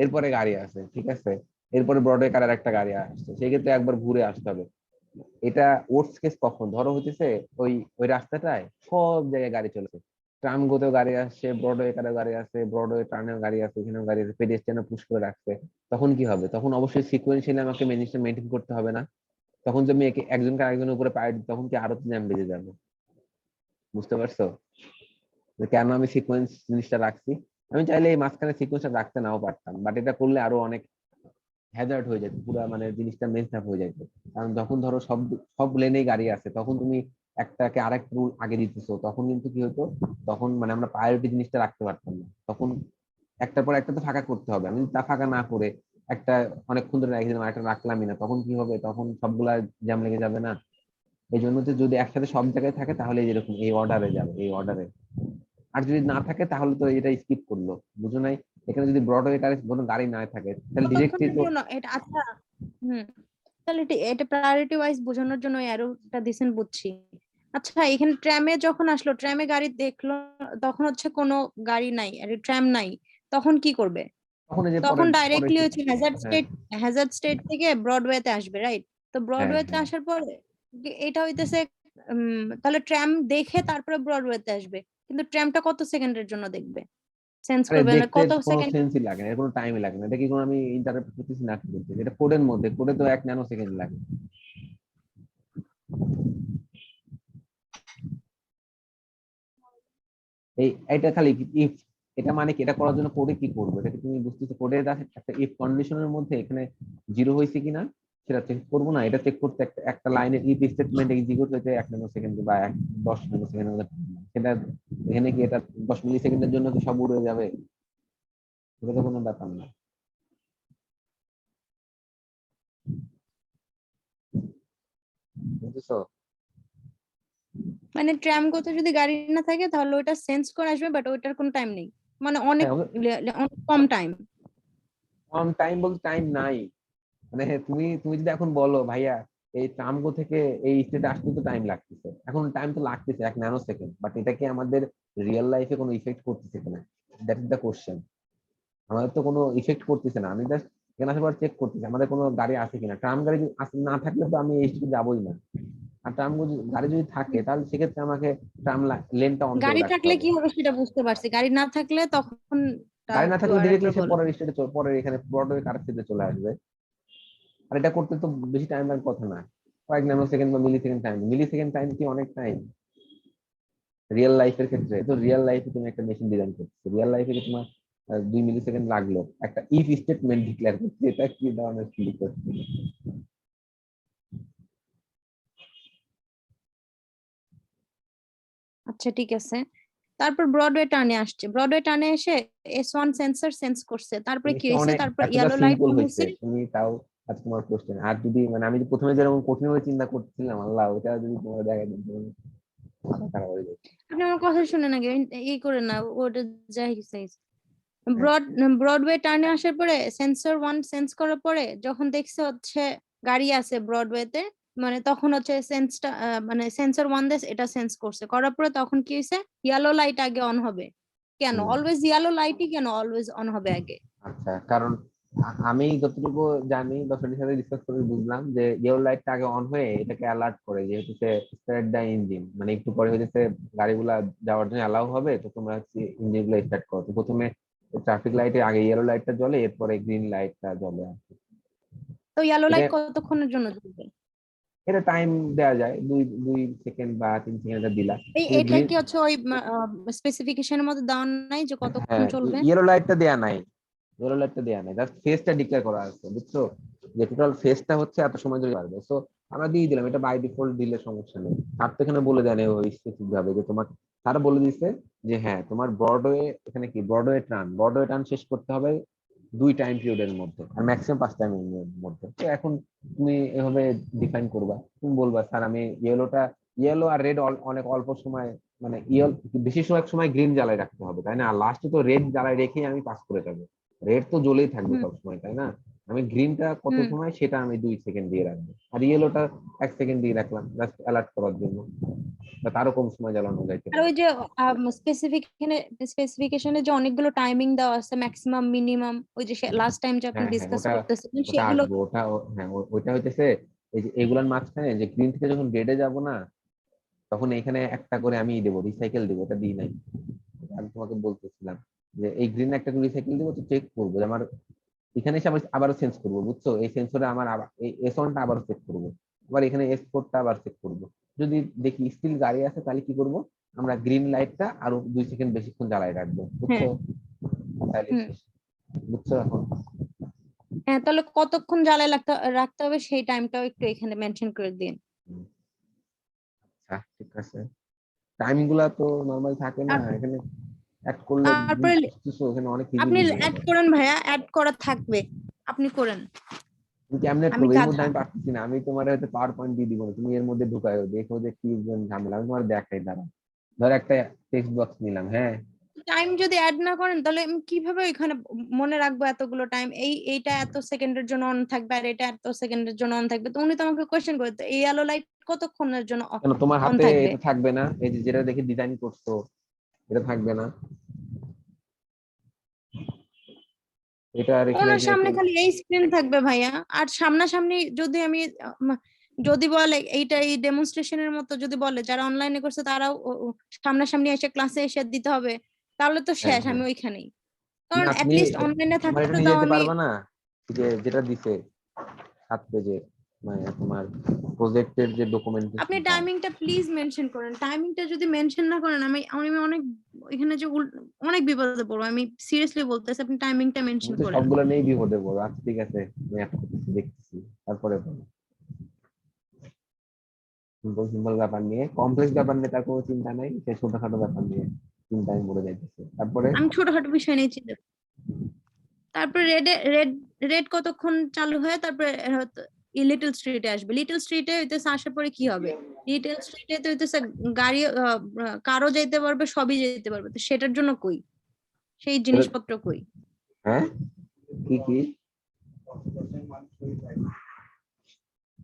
এরপরে গাড়ি আছে ঠিক আছে, এরপরে ব্রডওয়ে কার আর একটা গাড়ি আসছে, সেই ক্ষেত্রে একবার ঘুরে আসতে হবে। এটা ওর্স্ট কেস কখন, ধরো হইতেছে ওই ওই রাস্তাটায় সব জায়গায় গাড়ি চলেছে, ট্রামগোতেও গাড়ি আসছে, ব্রডওয়ে কারেও গাড়ি আছে, ব্রডওয়ে টার্নেও গাড়ি আছে, এখানেও গাড়ি আছে, পেডেস্ট্রিয়ানও পুশ করে রাখছে। তখন কি হবে, তখন অবশ্যই সিকুয়েন্সিয়ালি আমাকে জিনিসটা মেনটেন করতে হবে না? তখন যদি আমি একজনকে আরেকজনের উপরে প্রায়োরিটি, তখন কি আরো জ্যাম বেজে যাবে? বুঝতে পারছো যে কেন আমি সিকোয়েন্স জিনিসটা রাখছি? আমি চাইলে এই মাঝখানে সিকোয়েন্সটা রাখতে নাও পারতাম, বাট এটা করলে আরো অনেক হ্যাজার্ড হয়ে যেত, পুরো মানে জিনিসটা মেস আপ হয়ে যেত। কারণ যখন ধরো সব সব লেনেই গাড়ি আছে, তখন তুমি একটাকে আরেকটা রুল আগে দিতেছো, তখন কিন্তু কি হতো, তখন মানে আমরা প্রায়োরিটি জিনিসটা রাখতে পারতাম না। তখন একটার পর একটা তো ফাঁকা করতে হবে, আমি যদি তা ফাঁকা না করে একটা অনেকক্ষণ ধরে রেখে দিলাম, একটা রাখলামই না, তখন কি হবে? তখন সবগুলা জ্যাম লেগে যাবে না? এই জন্য তো যদি একসাথে সব জায়গায় থাকে তাহলে যেরকম এই অর্ডারে যাবে, এই অর্ডারে। আর যদি না থাকে তাহলে তো এটা স্কিপ করলো, বুঝো নাই? এখানে যদি ব্রডওয়ে কোনো গাড়ি না থাকে তাহলে ডিরেক্টলি কতক্ষণের তো। জন্য এটা? আচ্ছা, হুম, তাহলে এটা প্রায়োরিটি ওয়াইজ বোঝানোর জন্য অ্যারোটা দিছেন, বুঝছি। আচ্ছা, এখানে ট্রামে যখন আসলো, ট্রামে গাড়ি দেখলো, তখন হচ্ছে কোনো গাড়ি নাই, আর ট্রাম নাই, তখন কি করবে? তখন এই যে তখন পরের পরের ডাইরেক্টলি হচ্ছে হ্যাঁ হ্যাজার্ড স্টেট থেকে ব্রডওয়েতে আসবে, রাইট? তো হ্যাঁ ব্রডওয়েতে হ্যাঁ। আসার পরে এটা হইতেছে তাহলে ট্রাম দেখে তারপরে ব্রডওয়েতে আসবে, কিন্তু ট্রামটা কত সেকেন্ডের জন্য দেখবে, সেন্স আরে করবে, মানে দেখতে কত কোনো সেকেন্ড? সেন্সই লাগে না, এর কোনো টাইমই লাগে না। এটা কি কোনো আমি ইন্টারপ্রেট করতেছি না কি বলতেছি? এটা কোডের মধ্যে, কোডে তো 1 ন্যানো সেকেন্ড লাগে। এটা খালি ইফ, এটা মানে কি? এটা করার জন্য কোডে কি করবো? এটা কি তুমি বুঝতেছো? কোডে একটা ইফ কন্ডিশনের মধ্যে এখানে জিরো হয়েছে কিনা সেটা চেক করবো না? এটা চেক করতে একটা একটা লাইনের ইফ স্টেটমেন্ট এক্সিকিউট হয়েছে 1 ন্যানো সেকেন্ড বা 10 ন্যানো সেকেন্ডের মধ্যে time লাগে। সেটা এখানে কি এটা 10 মিলি সেকেন্ডের জন্য কি সব উড়ে যাবে? এটা তো কোনো ব্যাপার না, বুঝতেছো? মানে ট্রাম গতে যদি গাড়ি না থাকে তাহলে ওটা সেন্স করে আসবে, বাট ওইটার কোনো টাইম নেই, মানে অনেক হ্যাঁ, অনেক কম টাইম। কম টাইম বলতে টাইম নাই। মানে তুমি তুমি যদি এখন বলো ভাইয়া এই ট্রামগো থেকে এই স্টেটে আসতে তো টাইম লাগতেছে, এখন টাইম তো লাগতেছে 1 ন্যানো সেকেন্ড, বাট এটা কি আমাদের রিয়েল লাইফে কোনো ইফেক্ট করতেছে কিনা? That is the question. আমাদের তো কোনো ইফেক্ট করতেছে না, আমি জাস্ট এখানে আসার পর চেক করতেছি আমাদের কোনো গাড়ি আছে কিনা। ট্রাম গাড়ি যদি না থাকলে তো আমি এই স্টেটে যাবোই না। আর গাড়ি যদি থাকে তাহলে সেক্ষেত্রে আমাকে ট্রাম লেনটা অন করে গাড়ি রাখতে থাকলে হবে। কি হবে সেটা বুঝতে পারছি, গাড়ি না থাকলে তখন গাড়ি না একটু থাকলে আর ডিরেক্টলি একবার সে বলো। পরের স্টেটে পরের এখানে ব্রডওয়ে কারেক্টে চলে আসবে। আর এটা করতে তো বেশি টাইম লাগার কথা না, 1 ন্যানো সেকেন্ড বা মিলি সেকেন্ড টাইম। মিলি সেকেন্ড টাইম কি অনেক টাইম রিয়েল লাইফের ক্ষেত্রে? তো রিয়েল লাইফে তুমি একটা মেশিন ডিজাইন করছো, রিয়েল লাইফে তোমার 2 মিলি সেকেন্ড লাগলো একটা ইফ স্টেটমেন্ট ডিক্লেয়ার করতে, এটা কি ধরনের সিলি করছে? আচ্ছা, ঠিক আছে। তারপর ব্রডওয়ে টার্নে আসছে, ব্রডওয়ে টার্নে এসে S1 সেন্সর সেন্স করছে, তারপরে কি জিনিসটা হয়েছে? অনেক তারপর এতটা ইয়েলো লাইট সিম্পল অন হয়েছে হয়েছে। তুমি তাও। আজ তোমার কোশ্চেন আর যদি মানে আমি যদি প্রথমে যেরকম কঠিন ভাবে চিন্তা করছিলাম, আল্লাহ ওটা যদি তোমার দেখা দিত, মাথা খারাপ হয়ে যেত। আপনি আমার কথা শুনে নাকি এই করে না, ওটা যাই হয়েছে। হ্যাঁ ব্রডওয়ে টার্নে আসার পরে সেন্সর ওয়ান সেন্স করার পরে যখন দেখছে হচ্ছে গাড়ি আছে ব্রডওয়েতে, মানে তখন হচ্ছে সেন্সটা, মানে সেন্সর ওয়ান দেশ এটা সেন্স করছে, করার পরে তখন কি হয়েছে? ইয়েলো লাইট আগে অন হবে। কেন হুম। অলওয়েজ ইয়েলো লাইটই কেন অলওয়েজ অন হবে আগে? আচ্ছা, কারণ আমি যতটুকু জানি বা ফ্রেন্ডের সাথে ডিসকাস করে বুঝলাম যে ইয়েলো লাইটটা আগে অন হয়ে এটাকে অ্যালার্ট করে, যেহেতু সে স্টার্ট দ্য ইঞ্জিন, মানে একটু পরে হচ্ছে গাড়িগুলা যাওয়ার জন্য অ্যালাউ হবে, তো তোমরা হচ্ছে ইঞ্জিন গুলো স্টার্ট করো। তো প্রথমে ট্রাফিক লাইটে আগে ইয়েলো লাইটটা জ্বলে, এরপরে গ্রিন লাইটটা জ্বলে আর কি। তো ইয়েলো এটা লাইট কতক্ষণের জন্য জ্বলবে? এটা টাইম দেওয়া যায়, 2 সেকেন্ড বা 3 সেকেন্ড দিলা। এটা গ্রিন, কি হচ্ছে ওই স্পেসিফিকেশনের মধ্যে দেওয়া নাই যে কতক্ষণ হ্যাঁ, চলবে? ইয়েলো লাইটটা দেয়া নাই, ইয়েলো লাইটটা দেয়া নাই, জাস্ট ফেসটা ডিক্লেয়ার করা আছে, বুঝছো? যে টোটাল ফেসটা হচ্ছে এত সময় ধরে পারবে। সো আমরা দিয়ে দিলাম, এটা বাই ডিফল্ট দিলে সমস্যা নেই। আর তো এখানে বলে দেয় ওই স্পেসিফিক ভাবে যে তোমার, তারা বলে দিছে যে হ্যাঁ তোমার ব্রডওয়ে, এখানে কি ব্রডওয়ে টার্ন শেষ করতে হবে 2 টাইম পিরিয়ডের মধ্যে, আর ম্যাক্সিমাম 5 টাইমের মধ্যে। তো এখন তুমি এভাবে ডিফাইন করবা, তুমি বলবা স্যার আমি ইয়েলো আর রেড অনেক অল্প সময়, মানে বেশি সময় সময় গ্রিন জ্বালায় রাখতে হবে, তাই না? আর লাস্টে তো রেড জ্বালায় রেখেই আমি পাস করে যাবো। রেড তো জ্বলেই থাকবে হুম, সবসময়, তাই না? আমি গ্রিনটা কত হুম। সময় সেটা আমি 2 সেকেন্ড দিয়ে রাখবো, আর ইয়েলোটা 1 সেকেন্ড দিয়ে রাখলাম জাস্ট অ্যালার্ট করার জন্য, বা তারও কম সময় জ্বালানো যাইতে আর পারে। ওই যে স্পেসিফিকেশনে যে অনেকগুলো টাইমিং দেওয়া আছে, ম্যাক্সিমাম মিনিমাম, ওই যে লাস্ট টাইম যে আপনি হ্যাঁ হ্যাঁ, ডিসকাস ওটা করতেছিলেন ওটা সেগুলো। আসবো, হ্যাঁ ওইটা হইতেছে এই যে এগুলার মাঝখানে যে গ্রিন থেকে যখন রেডে যাব না, তখন এখানে একটা করে আমি দেবো, রিসাইকেল দেবো, এটা দিই নাই। আমি তোমাকে বলতেছিলাম যে এই গ্রিন একটা করে রিসাইকেল দেবো, তো চেক করবো যে আমার এখানে এসে আবারও চেঞ্জ করবো, বুঝছো? এই সেন্সরে আমার আবার এই S1টা আবারও চেক করবো, আবার এখানে S4টা আবার চেক করবো। যদি দেখি স্টিল গাড়ি আছে তাহলে কি করবো, আমরা গ্রিন লাইটটা আরো 2 সেকেন্ড বেশিক্ষণ জ্বালায় রাখবো, বুঝছো? হ্যাঁ, তাহলে হুম। শেষ। বুঝছো এখন? হ্যাঁ, তাহলে কতক্ষণ জ্বালায় রাখতে হবে সেই টাইমটাও একটু এখানে মেনশন করে দিন। হুম, আচ্ছা ঠিক আছে। টাইম গুলা তো নর্মাল থাকে না আর এখানে, অ্যাড করলে তারপরে বুঝতেছো এখানে অনেক ইজি আপনি বুঝে অ্যাড যাবে। করেন ভাইয়া, অ্যাড করা থাকবে। আপনি করেন, তুমি কেমনে আমি করবে এর মধ্যে? গাধা। আমি পারতেছি না। আমি তোমার হয়তো পাওয়ার পয়েন্ট দিয়ে দিব না, তুমি এর মধ্যে ঢুকায়ো, দেখো যে কি ঝামেলা। আমি তোমার দেখাই, দাঁড়া। ধর একটা টেক্সট বক্স নিলাম, হ্যাঁ। টাইম যদি অ্যাড না করেন তাহলে আমি কিভাবে ওইখানে মনে রাখবো এতগুলো টাইম? এইটা এত সেকেন্ডের জন্য অন থাকবে আর এটা এত সেকেন্ডের জন্য অন থাকবে। তো উনি তো আমাকে কোয়েশ্চেন করে, এই আলো লাইট কতক্ষণের জন্য কেন তোমার অন হাতে থাকবে? এটা থাকবে না? এই যে যেটা দেখে ডিজাইন করছো, এটা থাকবে না? এটা আর এখানে ওনার যে সামনে খালি এই স্ক্রিন থাকবে ভাইয়া। আর সামনাসামনি যদি আমি যদি বলে এইটা এই ডেমনস্ট্রেশনের মতো যদি বলে যারা অনলাইনে করছে তারাও সামনাসামনি এসে ক্লাসে এসে দিতে হবে, তাহলে তো হ্যাঁ, শেষ হ্যাঁ। আমি ওইখানেই। না কারণ তুমি অ্যাটলিস্ট অনলাইনে তোমার থাকলে এটা তো নিয়ে তাও যেতে আমি। পারবা না? যে যেটা দিছে 7 পেজে, মানে তোমার প্রজেক্টের যে আপনি ডকুমেন্টেশনটা। টাইমিংটা প্লিজ মেনশন করেন। টাইমিংটা যদি মেনশন না করেন আমি আমি অনেক এখানে যে অনেক বিপদে পড়বো। আমি সিরিয়াসলি বলতেছি, আপনি টাইমিংটা তুমি মেনশন তো করেন। সবগুলো নেই বিপদে পড়ো। আচ্ছা ঠিক আছে, আমি একটা করতেছি, দেখতেছি, তারপরে বলো। সিম্পল সিম্পল ব্যাপার নিয়ে, কমপ্লেক্স ব্যাপার নিয়ে তার কোনো চিন্তা নাই, সে ছোটখাটো ব্যাপার নিয়ে চিন্তায় পড়ে যাইতেছে। তারপরে আমি ছোটখাটো বিষয় নিয়ে চিন্তা। তারপরে রেড রেড কতক্ষণ চালু হয়, তারপরে লিটল স্ট্রিটে আসবে। লিটল স্ট্রিটে হইতেছে আসার পরে কি হবে? লিটল স্ট্রিটে তো হইতেছে গাড়ি কারও যাইতে পারবে, সবই যেতে পারবে। তো সেটার জন্য কই সেই এটা- জিনিসপত্র কই? হ্যাঁ, কি কি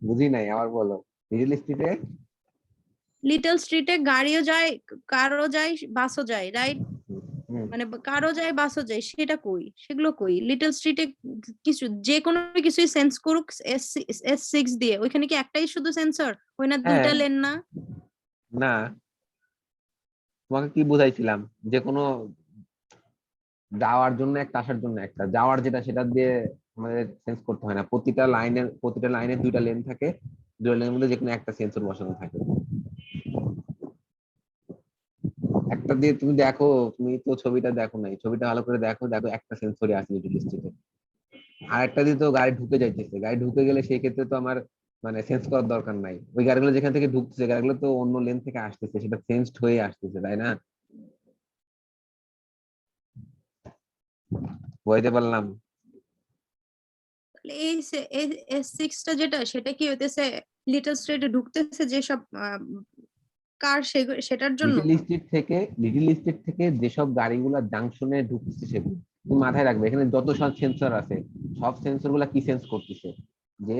বুঝি নাই, আবার বলো। মিডল স্ট্রিটে? লিটল স্ট্রিটে গাড়িও যায়, কারও যায়, বাসও যায়, রাইট? হুম। মানে কারও যায় বাসও যায়, সেটা কই? সেগুলো কই লিটল স্ট্রিটে? কিছু যে কোনো কিছুই সেন্স করুক S6 দিয়ে, ওইখানে কি একটাই শুধু সেন্সর? ওই না হ্যাঁ। দুইটা লেন না? না, তোমাকে কি বুঝাইছিলাম? যে কোনো যাওয়ার জন্য একটা, আসার জন্য একটা। যাওয়ার যেটা, সেটা দিয়ে আমাদের সেন্স করতে হয় না। প্রতিটা লাইনে 2টা লেন থাকে, 2টা লেনের মধ্যে যে কোনো একটা সেন্সর বসানো থাকে। একটা দিয়ে তুমি দেখো, তুমি তো ছবিটা দেখো নাই, ছবিটা ভালো করে দেখো, দেখো একটা সেন্সরই আছে মিডল স্ট্রিটে। আর একটা দিয়ে তো গাড়ি ঢুকে যাইতেছে, গাড়ি ঢুকে গেলে সেই ক্ষেত্রে তো আমার মানে সেন্স করার দরকার নাই। ওই গাড়িগুলো যেখান থেকে ঢুকছে, গাড়িগুলো তো অন্য লেন থেকে আসতেছে, সেটা সেন্সড হয়ে আসতেছে, তাই না? বুঝতে পারলাম। এই S6টা যেটা, সেটা কি হইতেছে লিটল স্ট্রিটে ঢুকতেছে যেসব কার, সেটার জন্য? লিটল স্ট্রিট থেকে যেসব গাড়িগুলা জাংশনে ঢুকছে সেগুলো তুমি মাথায় রাখবে। এখানে যত সব সেন্সর আছে, সব সেন্সর গুলা কি সেন্স করতেছে? যে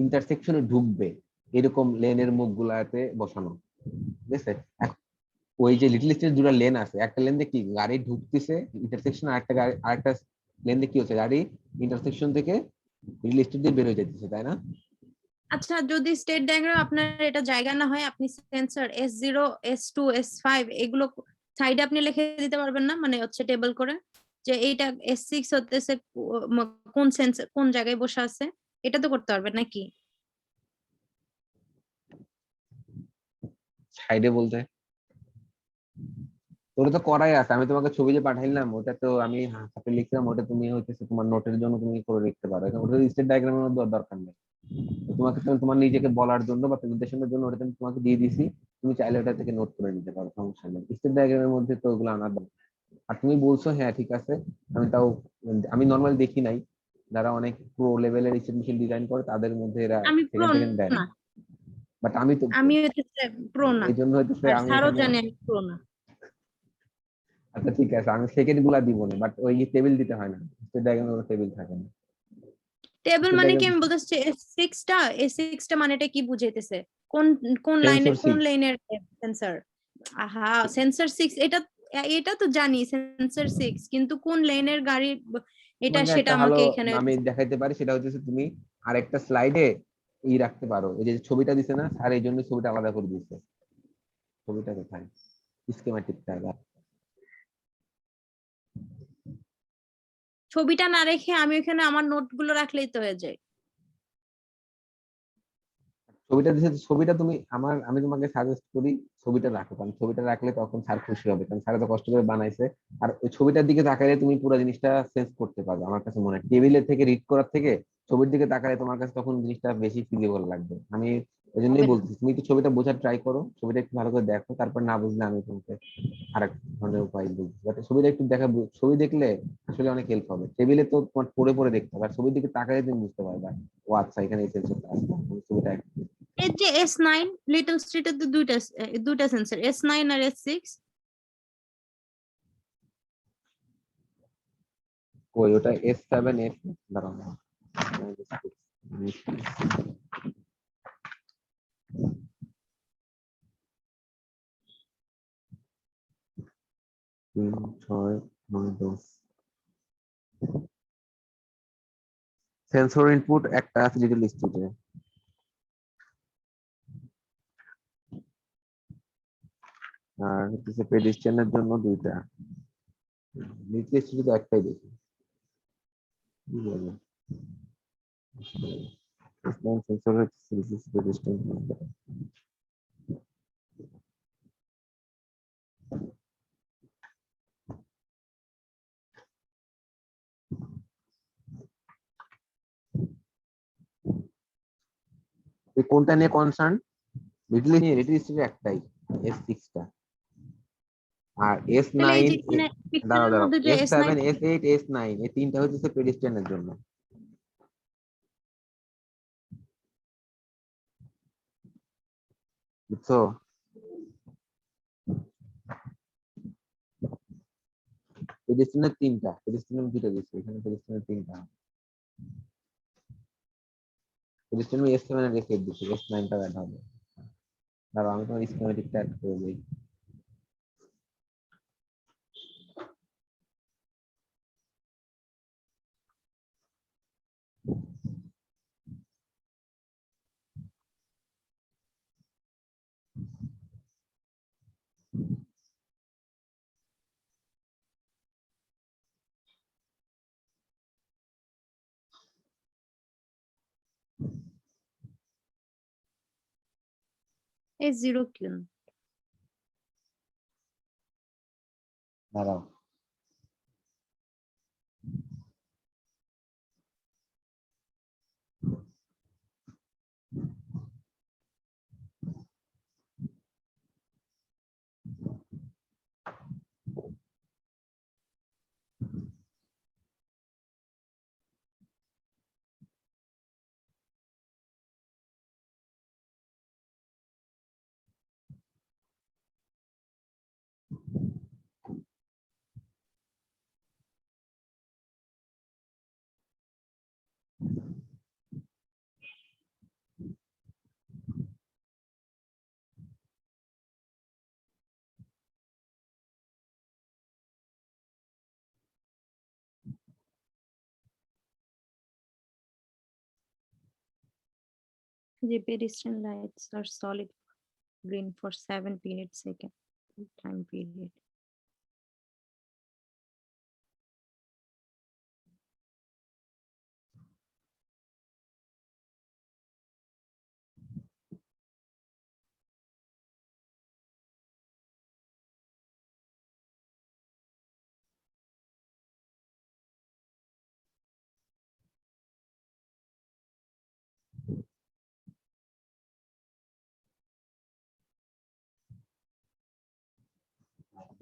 ইন্টারসেকশনে ঢুকবে এরকম লেনের মুখ গুলাতে বসানো, ঠিক আছে? ওই যে লিটল স্ট্রিট 2টা লেন আছে, একটা লেন দিয়ে কি গাড়ি ঢুকতেছে ইন্টারসেকশন, আরেকটা গাড়ি, আরেকটা লেন দিয়ে কি হচ্ছে, গাড়ি ইন্টারসেকশন থেকে লিটল স্ট্রিট দিয়ে বের হয়ে যাইতেছে, তাই না? আচ্ছা, যদি স্টেট ডায়াগ্রাম আপনার এটা জায়গা না হয়, আপনি সেন্সর S0 S2 S5 এগুলো সাইডে আপনি লিখে দিতে পারবেন না? মানে হচ্ছে টেবল করে, যে এইটা S6 হতেছে কোন সেন্সর কোন জায়গায় বসে আছে, এটা তো করতে পারবেন নাকি? সাইডে বলতে ওটা তো করাই আছে। আমি তোমাকে ছবি যে পাঠাইলাম, ওটা তো আমি হাতে লিখলাম, ওটা তুমি হইতেছে তোমার নোটের জন্য তুমি করে লিখতে পারো। এখন ওটা স্টেট ডায়াগ্রামের মধ্যে দরকার নেই। তো তোমাকে তো তোমার নিজেকে বলার জন্য বা প্রেজেন্টেশনের জন্য ওটা আমি তোমাকে দিয়ে দিছি। তুমি চাইলে ওটা থেকে নোট করে নিতে পারো, সমস্যা নেই। স্টেট ডায়াগ্রামের মধ্যে তো ওগুলো আনার দরকার। আর তুমি বলছো, হ্যাঁ ঠিক আছে। আমি তাও, আমি নর্মাল দেখি নাই। যারা অনেক প্রো লেভেলের স্টেট মেশিন ডিজাইন করে তাদের মধ্যে এরা আমি প্রো সেকেন্ড সেকেন্ড দেয় না। না, বাট আমি তো আমি হচ্ছে প্রো না, এই জন্য হইতেছে আর আমি স্যারও এখানে। জানে আমি প্রো না। আচ্ছা ঠিক আছে, আমি সেকেন্ড গুলা দিব না, বাট ওই টেবিল দিতে হয় না। স্টেট ডায়াগ্রামে টেবিল থাকে না। টেবিল স্টেট মানে কি? ডায়াগ্রাম আমি বলতেছি S6টা মানেটা কি বুঝাইতেছে? কোন কোন লাইনে সেন্সর কোন 6। লাইনের সেন্সর? আহা, সেন্সর 6 এটা, এটা তো জানি সেন্সর 6, কিন্তু কোন লেনের গাড়ি এটা তোমাকে সেটা একটা ভালো আমাকে এখানে। আমি দেখাইতে পারি, সেটা হচ্ছে তুমি আরেকটা স্লাইডে রাখতে পারো। এই যে ছবিটা দিছে না স্যার, এই জন্য ছবিটা আলাদা করে দিচ্ছে। ছবিটা কোথায়? স্কিমেটিকটা। ছবিটা না রেখে আমি ওখানে আমার নোট গুলো রাখলেই তো হয়ে যায়। ছবিটা দিছে, ছবিটা তুমি আমি তোমাকে সাজেস্ট করি ছবিটা রাখো, কারণ ছবিটা রাখলে তখন স্যার খুশি হবে, কারণ স্যার তো কষ্ট করে বানাইছে। আর ওই ছবিটার দিকে তাকালে তুমি পুরো জিনিসটা সেন্স করতে পারবে। আমার কাছে মনে হয় টেবিলের থেকে রিড করার থেকে ছবির দিকে তাকালে তোমার কাছে তখন জিনিসটা বেশি ফিজিবল লাগবে। আমি এই জন্যই হবে না। বলতেছি তুমি একটু ছবিটা বোঝার ট্রাই করো, ছবিটা একটু ভালো করে দেখো, তারপর না বুঝলে আমি তোমাকে আরেক ধরনের উপায় বলছি, যাতে ছবিটা একটু দেখা, ছবি দেখলে আসলে অনেক হেল্প হবে। টেবিলে তো তোমার পড়ে পড়ে দেখতে হবে, আর ছবির দিকে তাকালে তুমি বুঝতে পারবে ও আচ্ছা এখানে এই সেন্সরটা আছে, তুমি ছবিটা এর যে S9 লিটল স্ট্রিটের তো দুইটা সেন্সর, S9 আর S6। কই ওটা S7 দাঁড়াও না, তিন ছয় নয় 10 সেন্সর ইনপুট একটা আছে লিটল স্ট্রিটে, আর হচ্ছে পেডিস্ট্রিয়ানের জন্য দুইটা, লিটল স্ট্রিটে তো একটাই দেখি, কি বলে সেন্সর হচ্ছে পেডিস্ট্রিয়ান। এই কোনটা নিয়ে কনসার্ন? লিটল স্ট্রিটে একটাই, S6টা, আর এস তাহলে এই নাইন যে এখানে দাঁড়াও পিকচারের দাঁড়াও, মধ্যে যে S9, S7 S8 S9 এই তিনটা হচ্ছে পেডিস্ট্রিয়ানের জন্য, বুঝছো? পেডিস্ট্রিয়ানের তিনটা, পেডিস্ট্রিয়ানের দুইটা দিচ্ছে এখানে, পেডিস্ট্রিয়ানের তিনটা, পেডিস্ট্রিয়ান S7 আর S8 দিচ্ছে, S9টা অ্যাড হবে। দাঁড়াও আমি তোমার স্কিমেটিকটা অ্যাড করে দিই। S0 কিউন। দাঁড়াও, The pedestrian lights are solid green for 7 minutes second time period.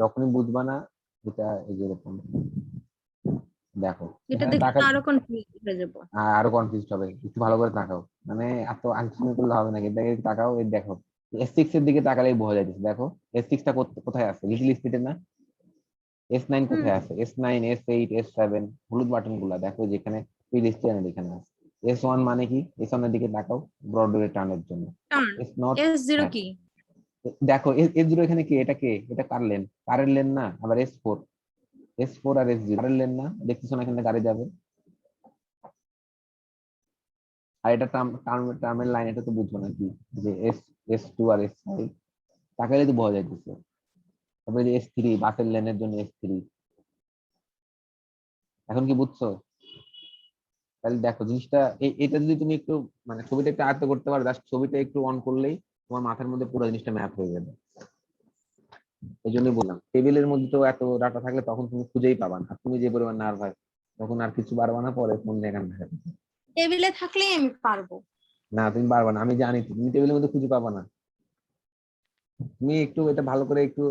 যখনই বুঝবা না এটা এই যে এরকম দেখো, এটা এখানে দেখে তাকা, তো আরো কনফিউজ হয়ে যাবো। আরো কনফিউজ হবে, একটু ভালো করে তাকাও, মানে এত আলোচনা করলে হবে না, এটা তাকাও, এই দেখো S6 এর দিকে তাকালেই বোঝা যাচ্ছে, দেখো S6টা কোথায় আছে, লিটল স্পিডে না? S9 হুম। কোথায় আছে? S9 S8 S7 হলুদ বাটন গুলা দেখো যেখানে পেডিস্ট্রিয়ানের এখানে আছে। S1 মানে কি? S1 এর দিকে তাকাও, ব্রডওয়ে টার্নের জন্য। টার্ন। এস নট, S0 হ্যাঁ কি? দেখো S0 এখানে কি, এটা কে, এটা কার লেন? কারের লেন না? আবার S4 আর S0 কারের লেন না? দেখতেছো না এখানে গাড়ি যাবে, আর এটা টার্মের লাইন, এটা তো বুঝবো না কি, যে S2 আর S5 তাকাইলে তো বোঝা যাইতেছে। তারপরে যে S3 বাসের লেনের জন্য S3, এখন কি বুঝছো? তাহলে দেখো জিনিসটা, এটা যদি তুমি একটু মানে ছবিটা একটু আয়ত্ত করতে পারো, জাস্ট ছবিটা একটু অন করলেই তোমার মাথার মধ্যে পুরো জিনিসটা ম্যাপ হয়ে যাবে। এই জন্যই বললাম টেবিলের মধ্যে তো এত ডাটা থাকলে তখন তুমি খুঁজেই পাবা না, আর তুমি যে পরিমাণ নার্ভাস, তখন আর কিছু পারবা না, পরে ফোন দিয়ে এখানে থাকে। টেবিলে থাকলেই আমি পারবো। না তুমি পারবা না, আমি জানি তো, তুমি টেবিলের মধ্যে খুঁজে পাবা না। তুমি একটু এটা ভালো করে একটু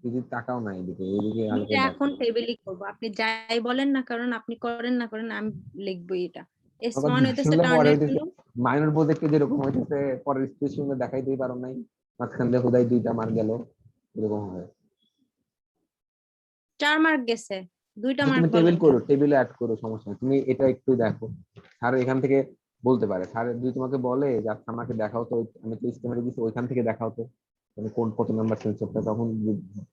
যদি তাকাও না এদিকে, এদিকে আমি ভালো এটা করে দেখো। এখন টেবিলই করবো, আপনি যাই বলেন না কারণ, আপনি করেন না করেন, আমি লিখবো এটা। এস আমার ওয়ান কথা হইতেছে শুনলে পরে হইতেছে টর্নেডো। মাইনর প্রজেক্টে যেরকম হইতেছে, পরের স্টেশন দেখাইতেই পারো নাই, মাঝখান দিয়ে হুদাই 2টা মার গেল, এরকম হয়। 4 মার্ক গেছে, 2টা আচ্ছা মার্ক তুমি টেবিল বলেন করো, কেন? টেবিলে অ্যাড করো, সমস্যা নেই, তুমি এটা একটু দেখো। স্যার এখান থেকে বলতে পারে, স্যার যদি তোমাকে বলে যে আচ্ছা আমাকে দেখাও তো, আমি তো স্টেমারে দিচ্ছি ওইখান থেকে দেখাও তো, মানে কোন কত নাম্বার সেন্সরটা, তখন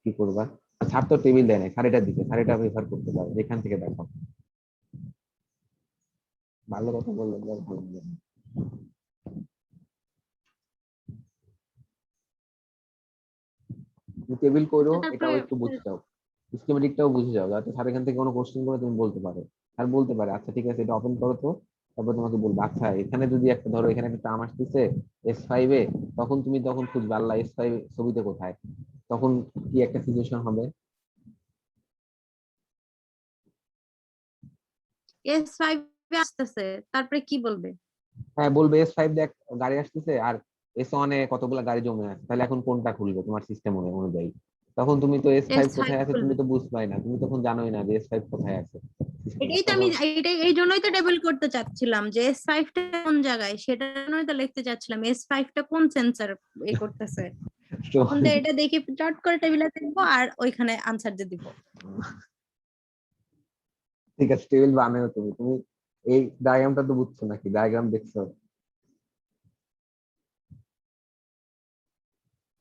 কি করবা? স্যার তো টেবিল দেয় না, স্যার এটা দিতে, স্যার এটা রেফার করতে পারে, এখান থেকে দেখাও। ভালো কথা বললে বলবে। তুমি টেবিল করো, আচ্ছা এটাও তারপরে একটু বুঝে যাও, সিস্টেমেটিকটাও বুঝে যাও, যাতে স্যার এখান থেকে কোনো কোশ্চেন করে তুমি বলতে পারো। স্যার বলতে পারে আচ্ছা ঠিক আছে এটা ওপেন করো তো, তারপর তোমাকে বলবো আচ্ছা এখানে যদি একটা ধরো এখানে একটা টার্ম আসতেছে S5-এ, তখন তুমি তখন খুঁজবে আল্লাহ S5 ছবিতে কোথায়, তখন কি একটা সিচুয়েশন হবে। S5 আসতেছে, তারপরে কি বলবে? হ্যাঁ বলবে S5 দেখ গাড়ি আসতেছে, আর S1-এ কতগুলো গাড়ি জমে আছে, তাহলে এখন কোনটা খুলবে তোমার সিস্টেম অনুযায়ী। তখন তুমি তো S5 S5 কোথায় আছে তুমি বলবে। তো বুঝবাই না, তুমি তখন জানোই না যে S5 কোথায় আছে সিস্টেমে এটাই তো আমি, তখন। এটাই এই জন্যই তো টেবিল করতে চাচ্ছিলাম যে S5 টা কোন জায়গায়, সেটা জন্যই তো লিখতে চাচ্ছিলাম S5 টা কোন সেন্সর এ করতেছে। তো তখন তো এটা দেখি চট করে টেবিলে দেখবো আর ওইখানে আনসার দিয়ে দিব। ঠিক আছে টেবিল বানাও তুমি, তুমি এই ডায়াগ্রামটা তো বুঝছো নাকি, ডায়াগ্রাম দেখছো?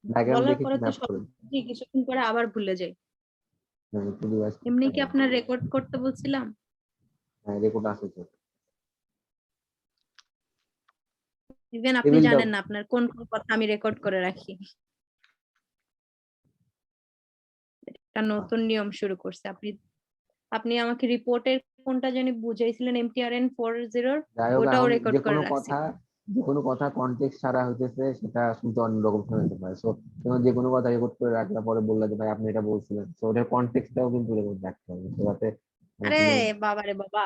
ডায়াগ্রাম বলার দেখে পরে কি তো ম্যাপ সব করে? কিছুক্ষণ পরে আবার ভুলে যাই। এমনি কি আপনার রেকর্ড করতে বলছিলাম? হ্যাঁ রেকর্ড আছে তো। ইভেন আপনি টেবিলটা জানেন না আপনার কোন কোন কথা আমি রেকর্ড করে রাখি। একটা নতুন নিয়ম শুরু করছে আপনি। আপনি আমাকে রিপোর্টের কোনটা জানি বুঝাইছিলেন, MTRN 40, যাই হোক, ওটাও এখন রেকর্ড যে করে কোনো রাখছি। কথা, যে কোনো কথা কনটেক্সট ছাড়া হইতেছে সেটা শুনতে অন্যরকম শোনাতে পারে, সো তোমার যে কোনো কথা রেকর্ড করে রাখলে পরে বললে যে ভাই আপনি এটা বলছিলেন, তো ওটার কনটেক্সটটাও কিন্তু রেকর্ড রাখতে হবে, তো যাতে আরে তুমি। বাবা রে বাবা,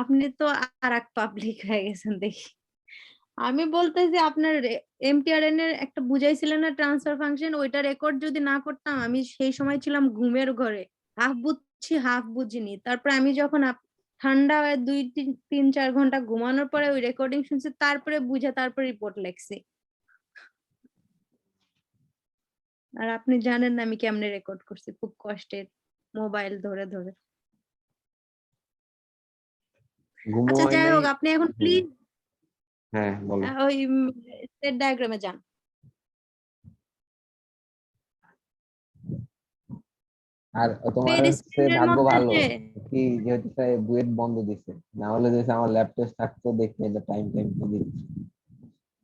আপনি তো আর এক পাবলিক হয়ে গেছেন দেখি। আমি বলতেছি আপনার MTRN এর একটা বুঝাইছিলেন না ট্রান্সফার ফাংশন, ওইটা রেকর্ড যদি না করতাম, আমি সেই সময় ছিলাম ঘুমের ঘরে, হাফ বুঝছি হাফ বুঝিনি। তারপর আমি যখন ঠান্ডা হয়ে 2-3-4 ঘন্টা ঘুমানোর পরে ওই রেকর্ডিং শুনছি, তারপরে বুঝে তারপর রিপোর্ট লেখছি। আর আপনি জানেন না আমি কেমনে রেকর্ড করছি, খুব কষ্টের, মোবাইল ধরে ধরে। ঘুমো আচ্ছা হয় যাই নাই? হোক, আপনি এখন হ্যাঁ, প্লিজ হ্যাঁ বলো। ওই স্টেট ডায়াগ্রামে যান। আর তোমার হচ্ছে পেরিস্ট্রিনের ভাগ্য মধ্যে ভালো যে কি যে হচ্ছে বুয়েট বন্ধ দিছে, না হলে যে আমার ল্যাব টেস্ট থাকতো দেখতে, এটা টাইম টাইম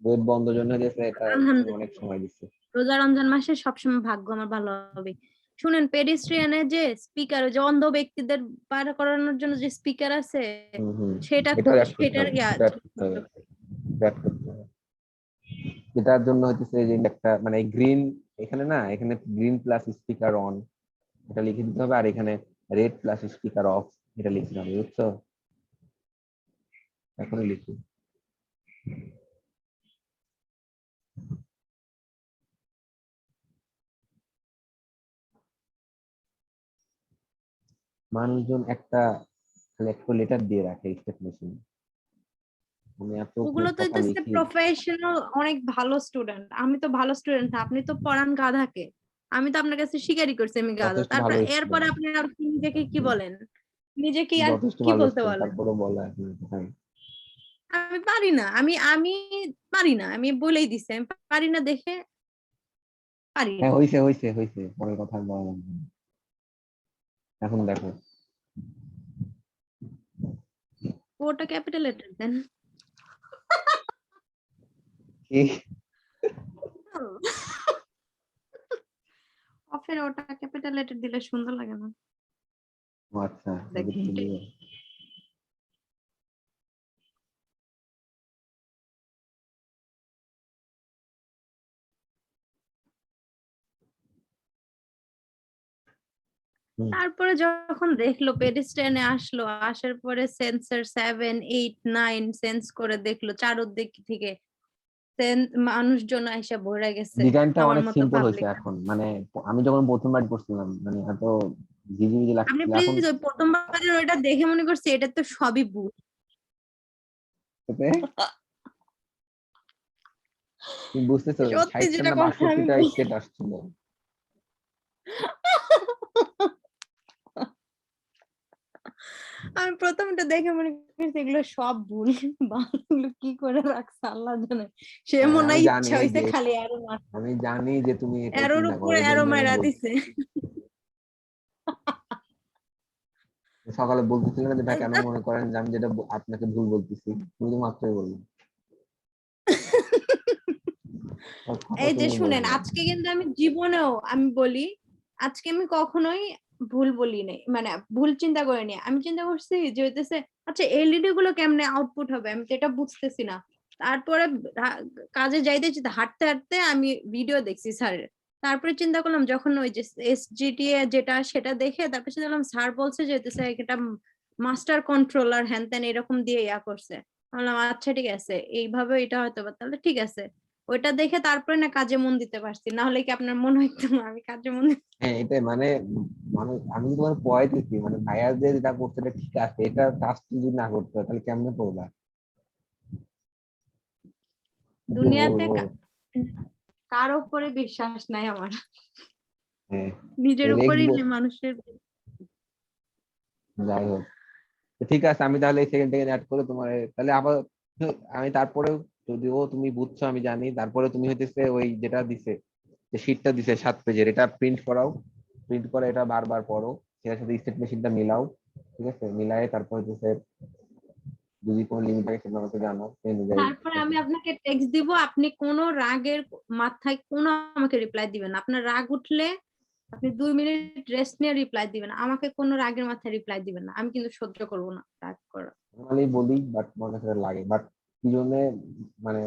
বুয়েট বন্ধ জন্য যে এটা অনেক আলহামদুলিল্লাহ, সময় দিচ্ছে। রোজা রমজান মাসে সবসময় ভাগ্য আমার ভালো হবে। শুনেন, পেডিস্ট্রিয়ানে যে স্পিকার, যে অন্ধ ব্যক্তিদের পার করানোর জন্য যে স্পিকার আছে, হম হম, সেটা এটা অ্যাড করতে সেটার হবে, ইয়া এটা অ্যাড করতে হবে, এটা অ্যাড করতে হবে। এটার জন্য হচ্ছে যে একটা মানে গ্রিন, এখানে না এখানে গ্রিন প্লাস স্পিকার অন এটা লিখে দিতে হবে, আর এখানে রেড প্লাস স্পিকার অফ এটা লিখতে হবে, বুঝছো? এখনই লিখি। মানুষজন একটা একটু লেটার দিয়ে রাখে স্টেট মেশিন, আমি এত ওগুলো তো কথা হইতেছে লিখি। প্রফেশনাল, অনেক ভালো স্টুডেন্ট। আমি তো ভালো স্টুডেন্ট না, আপনি তো পড়ান গাধাকে। আমি তো আপনার কাছে স্বীকারই করছি আমি গাধা, যথেষ্ট তারপর ভালো এরপরে স্টুডেন্ট, আপনি আর নিজেকে কি বলেন? নিজেকে আর যথেষ্ট কি ভালো বলতে স্টুডেন্ট, বলেন? তারপরে বলে এখন হ্যাঁ। আমি পারি না, আমি পারি না, আমি বলেই দিছি আমি পারি না দেখে পারি হ্যাঁ না। হইছে হইছে হইছে, পরের কথা আর বলা লাগবে না। এখন দেখো ওটা ক্যাপিটাল লেটার দেন। কি। অফের ওটা ক্যাপিটাল লেটার দিলে সুন্দর লাগে না। ও আচ্ছা, এদিকে তো দেখেন দিয়ে। হুম, তারপরে যখন দেখলো পেডিস্ট্রিয়ানে আসলো, আসার পরে সেন্সর 7, 8, 9 সেন্স করে দেখলো চারদিক থেকে, মানুষজন এসে ভরে গেছে ডিজাইনটা আমার অনেক মতো সিম্পল হয়েছে পাবলিক। এখন, মানে আমি যখন প্রথমবার করছিলাম মানে এত ঝিঝিমিঝি আপনি লাগছিল, এখন প্লিজ ওই প্রথমবারের ওইটা দেখে মনে করছি এটা তো সবই ভুল। এতে তুমি বুঝতেছো সত্যি 60টা যেটা না কথা আমি 62টা স্টেট আসছিল। আমি প্রথমটা দেখে মনে করছি এগুলো সব ভুল। বাংলাগুলো কি করে রাখছে আল্লাহ জানে। সে হ্যাঁ, মনে আমি হয় জানি ইচ্ছা হইছে যে খালি অ্যারো মার, আমি জানি যে তুমি এটাই অ্যারোর চিন্তা করো, উপরে এই অ্যারো জন্য আমি মারা বলছি। দিছে। সকালে বলতেছিলেন যে ভাই কেন মনে করেন যে আমি যেটা আপনাকে ভুল বলতেছি, তুমি তো মাত্রই বললেন। আর কথা এই যে তুমি শুনেন, বললেন। আজকে কিন্তু আমি জীবনেও আমি বলি, আজকে আমি কখনোই ভুল বলি নাই, মানে ভুল চিন্তা করিনি। আমি চিন্তা করছি যে হইতেছে আচ্ছা এলইডি গুলো কেমনে আউটপুট হবে, আমি তো এটা বুঝতেছি না। তারপরে কাজে যাইতে যেতে হাঁটতে হাঁটতে আমি ভিডিও দেখছি স্যারের। তারপরে চিন্তা করলাম যখন ওই যে এসজিটিএ যেটা সেটা দেখে তারপরে চিন্তা করলাম স্যার বলছে যে হইতেছে এটা মাস্টার কন্ট্রোলার হ্যান ত্যান এরকম দিয়ে ইয়া করছে। বললাম আচ্ছা ঠিক আছে, এইভাবে এটা হয়তো বা, তাহলে ঠিক আছে। ওইটা দেখে তারপরে না কাজে মন দিতে পারছি, না হলে কি আপনার মনে হইতো না আমি কাজে মন হ্যাঁ এটাই মানে মানুষ, আমি যদি তোমার পড়াইতেছি মানে ভাইয়া যে যেটা করছে এটা ঠিক আছে, এটা ট্রাস্ট যদি না করতে হয়, তাহলে কেমনে করবা? কি দুনিয়াতে বলবো। কারো উপরে বিশ্বাস নাই আমার, হ্যাঁ নিজের রেক্স, উপরই মানুষের। যাই হোক। তো ঠিক আছে, আমি তাহলে এই সেকেন্ড থেকে অ্যাড করে তোমার তাহলে আবার আমি তারপরেও, যদিও তুমি বুঝছো আমি জানি, তারপরে তুমি হইতেছে ওই যেটা দিছে, যে শীটটা দিছে 7 পেজের, এটা প্রিন্ট করাও, প্রিন্ট করে এটা বারবার পড়ো, সেটার সাথে স্টেট মেশিনটা মিলাও, ঠিক আছে, মিলায়ে তারপর হইতেছে যদি কোনো লিমিট থাকে সেটা আমাকে জানাও, সেই অনুযায়ী। তারপরে আমি আপনাকে টেক্সট দিব, আপনি কোনো রাগের মাথায় কোনো আমাকে রিপ্লাই দিবেন না। আপনার রাগ উঠলে আপনি 2 মিনিট রেস্ট নিয়ে রিপ্লাই দিবেন, আমাকে কোনো রাগের মাথায় রিপ্লাই দিবেন না, আমি কিন্তু সহ্য করবো না রাগ করা। নর্মালি বলি, বাট আমার কাছে লাগে, বাট কি জন্য মানে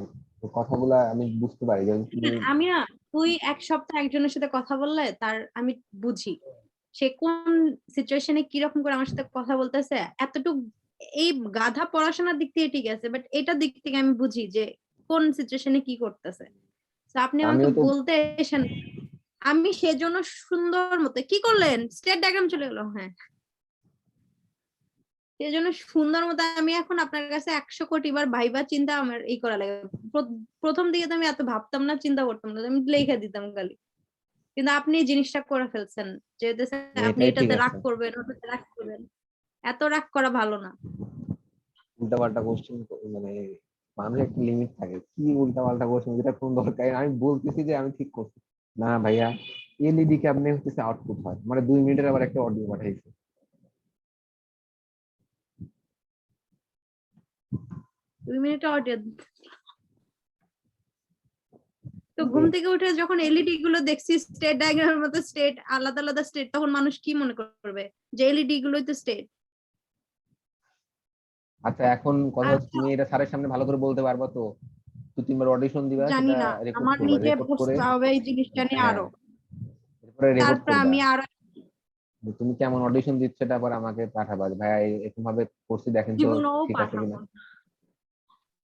কথাগুলা আমি বুঝতে পারি যে তুমি। আমি না, তুই এক সপ্তাহ একজনের সাথে কথা বললে তার আমি বুঝি সে কোন সিচুয়েশনে কিরকম করে আমার সাথে কথা বলতেছে এতটুকু। এই গাধা পড়াশোনার দিক থেকে ঠিক আছে, বাট এটার দিক থেকে আমি বুঝি যে কোন সিচুয়েশনে কি করতেছে। তো আপনি আমাকে আমিও তো বলতে এসেন, আমি সেজন্য সুন্দর মতো কি করলেন, স্টেট ডায়াগ্রাম চলে গেল, হ্যাঁ সেজন্য সুন্দর মতো আমি এখন আপনার কাছে 100 কোটি বার ভাইবা চিন্তা আমার এই করা লাগে। প্রথম দিকে তো আমি এত ভাবতাম না, চিন্তা করতাম না, আমি লিখে দিতাম খালি। কিন্তু আপনি এই জিনিসটা করে ফেলছেন যে আপনি এটাই ঠিক এটাতে রাগ আছে। করবেন ওটাতে রাগ করবেন, এত রাগ করা ভালো না। উল্টা পাল্টা কোশ্চেন, মানে মানুষের একটা লিমিট থাকে, কি উল্টা পাল্টা কোশ্চেন যেটা কোন দরকার, আমি বলতেছি যে আমি ঠিক করছি না ভাইয়া, এলইডি কেমনে হচ্ছে আউটপুট হয়, মানে 2 মিনিটের আবার একটা অডিও পাঠাইছে। 2 মিনিটে অডিও। তো ঘুম এই, থেকে উঠে যখন এলইডি গুলো দেখছি স্টেট ডায়াগ্রামের মতো স্টেট আলাদা আলাদা স্টেট, তখন মানুষ কি মনে করবে যে এলইডি গুলোই তো স্টেট। আচ্ছা এখন কথা হচ্ছে আচ্ছা তুমি এটা স্যারের সামনে ভালো করে বলতে পারবা তো? 2-3 বার অডিশন দিবা, জানি সেটা না, রেকর্ড আমার করবা, নিজে রেকর্ড করে বুঝতে হবে এই জিনিসটা নিয়ে হ্যাঁ আরো। এরপরে রেকর্ড তারপর করবা, আমি আরো যে তুমি কেমন অডিশন দিচ্ছ, সেটা পরে আমাকে পাঠাবা যে ভাইয়া এরকম ভাবে করছি দেখেন তো জীবনেও ঠিক আছে পাঠাবো কিনা। না,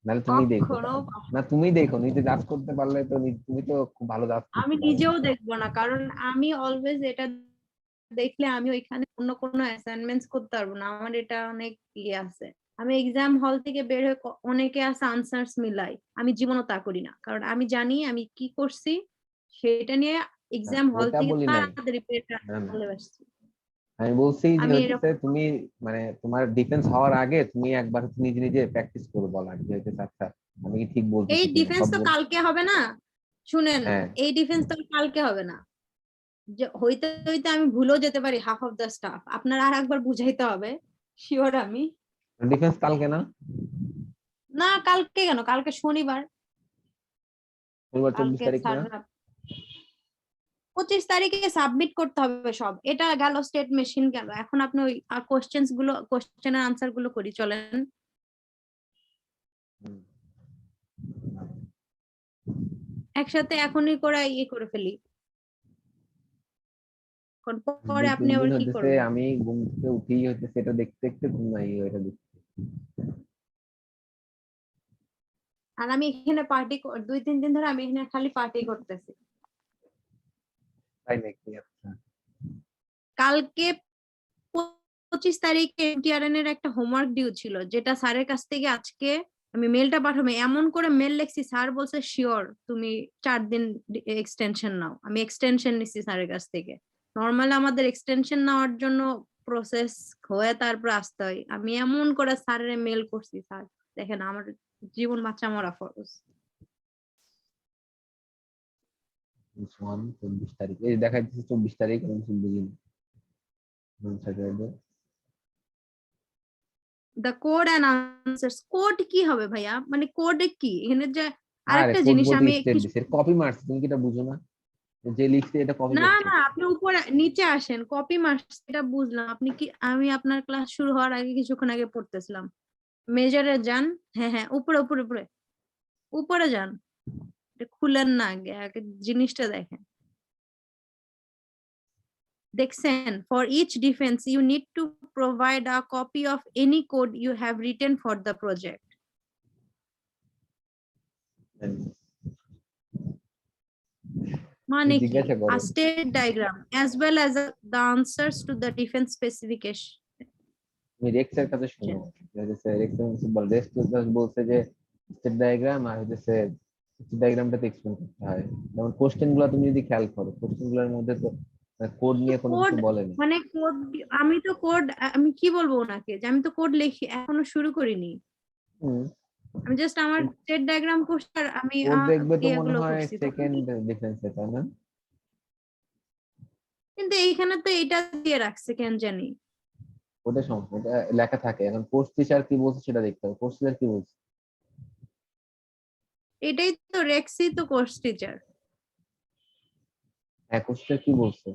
নাহলে তুমি দেখো কখনো তাহলে। পাঠাবো না তুমি দেখো, নিজে জাজ করতে পারলে তো তুমি তো খুব ভালো জাজ না। আমি করতে পারো। নিজেও দেখবো না, কারণ আমি অলওয়েজ এটা দেখলে আমি ওইখানে অন্য কোনো অ্যাসাইনমেন্টস করতে পারবো না, আমার এটা অনেক ইয়ে আছে। আমি এক্সাম হল থেকে বের হয়ে অনেকে আছে আনসার্স মিলাই, আমি জীবনও তা করি না, কারণ আমি জানি আমি কি করছি সেটা নিয়ে না, এক্সাম হল ওটা থেকে বলি নাই। তাড়াতাড়ি পেপার না না, চলে আসছি। আমি বলছি যে আমি হচ্ছে এরকম, তুমি মানে তোমার ডিফেন্স হওয়ার আগে তুমি একবার হচ্ছে নিজে নিজে প্র্যাকটিস করে বলা যে হচ্ছে আচ্ছা আমি কি ঠিক এই বলতেছি কিনা ডিফেন্স সব তো কালকে হবে না, শুনেন, হ্যাঁ এই ডিফেন্স তো কালকে হবে না। যে হইতে হইতে আমি ভুলেও যেতে পারি হাফ অফ দ্য স্টাফ, আপনার আর একবার বুঝাইতে হবে, শিওর আমি। ডিফেন্স কালকে না? না কালকে কেন, কালকে শনিবার। শনিবার 24 তারিখ না? স্যাররা 25 তারিখে সাবমিট করতে হবে সব, এটা গেল স্টেট মেশিন গেল, এখন আপনি ওই কোশ্চেন্স গুলো, কোশ্চেনের আনসার গুলো করি চলেন। হুম। একসাথে এখনই করে ইয়ে করে ফেলি, কারণ দু পরে আপনি তিন দিন আবার কি হইতেছে করবেন। আমি ঘুম থেকে উঠেই হইতেছে এটা দেখতে দেখতে ঘুমাই, এটা দেখতে। আর আমি এখানে পার্টি 2-3 দিন ধরে আমি এখানে খালি পার্টি করতেছি। তাই নাকি? আচ্ছা। কালকে 25 তারিখে এমটিআরএন এর একটা হোমওয়ার্ক ডিউ ছিল, যেটা স্যারের কাছ থেকে আজকে আমি মেলটা পাঠাবো, এমন করে মেল লিখছি, স্যার বলছে শিওর তুমি 4 দিন এক্সটেনশন নাও। আমি এক্সটেনশন নিচ্ছি স্যারের কাছ থেকে। নর্মালি আমাদের এক্সটেনশন নেওয়ার জন্য প্রসেস হয়ে তারপর আসতে হয়। আমি এমন করে স্যারের মেল করছি, স্যার দেখেন আমার জীবন বাঁচা মরা ফরজ। 24 তারিখ, এই দেখা যাচ্ছে 24 তারিখ এবং বুঝিনি Saturday. The code and answers, code কি হবে ভাইয়া? মানে কোডে কি এখানে যে আরে আরেকটা কোড জিনিস বলতে আমি স্টেট কিছু, দিছে, কপি মারছে, তুমি কি এটা বুঝো না? যে লিখছে এটা কপি না পেস্ট না করছে। আপনি উপরে নিচে আসেন, কপি মার্কস এটা বুঝলাম। আপনি কি, আমি আপনার ক্লাস শুরু হওয়ার আগে কিছুক্ষণ আগে পড়তেছিলাম। মেজরে যান, হ্যাঁ হ্যাঁ উপরে উপরে উপরে উপরে যান, এটা খুলেন না, আগে আগে জিনিসটা দেখেন। দেখছেন, for each defence you need to provide a copy of any code you have written for the project. মানে কি? জিজ্ঞাসা আ করো। State diagram as well as the answers to the defense specification. তুমি রেক্সের কাছে শোনো, রেক্স বলছে যে স্টেট ডায়াগ্রাম আর হচ্ছে স্টেট ডায়াগ্রামটাতে এক্সপ্লেন করতে হয়। যেমন কোশ্চেন গুলো তুমি যদি খেয়াল করো, কোশ্চেন গুলোর মধ্যে তো কোড নিয়ে কোনো কোড কিছু বলেনি। মানে কোড, আমি তো কোড, আমি কি বলবো ওনাকে যে আমি তো কোড লিখি এখনো শুরু করিনি। হুম। আমি জাস্ট আমার স্টেট ডায়াগ্রাম করছি আর আমি কোড দেখবে তো মনে এগুলো হয় করছি তো। সেকেন্ড ডিফেন্সে, তাই না? কিন্তু এইখানে তো এটা দিয়ে রাখছে কেন জানি। ওটা সমস্যা, এটা লেখা থাকে। এখন কোর্স টিচার কি বলছে সেটা দেখতে হবে, কোর্স টিচার কি বলছে। এটাই তো রেক্সি তো কোর্স টিচার। হ্যাঁ, কোর্স টিচার কি বলছে?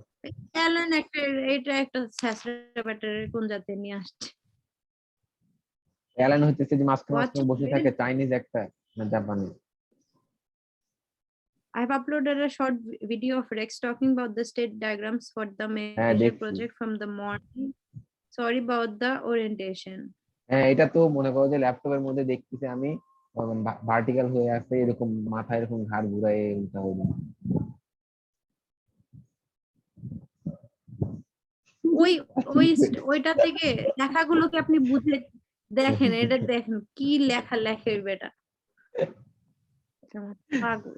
অ্যালেন একটা, এটা একটা ছ্যাঁচড়া ব্যাটারি কোন জাতে নিয়ে আসছে। অ্যালান হইতেছে যে মাঝখানে Watch মাঝখানে বসে থাকে, this. চাইনিজ একটা না জাপানি? I have uploaded a short video of Rex talking about the state diagrams for the হ্যাঁ major দেখছি। project from the morning. Sorry about the orientation. হ্যাঁ, এটা তো মনে করো যে ল্যাপটপের মধ্যে দেখতেছি আমি, ভার্টিক্যাল হয়ে আছে এরকম, মাথা এরকম ঘাড় ঘুরায় উল্টা হয়ে। ওই ওইটা থেকে লেখাগুলোকে আপনি বুঝে দেখেন, এটা দেখেন কি লেখা লেখে ওই বেটা, আমার পাগল।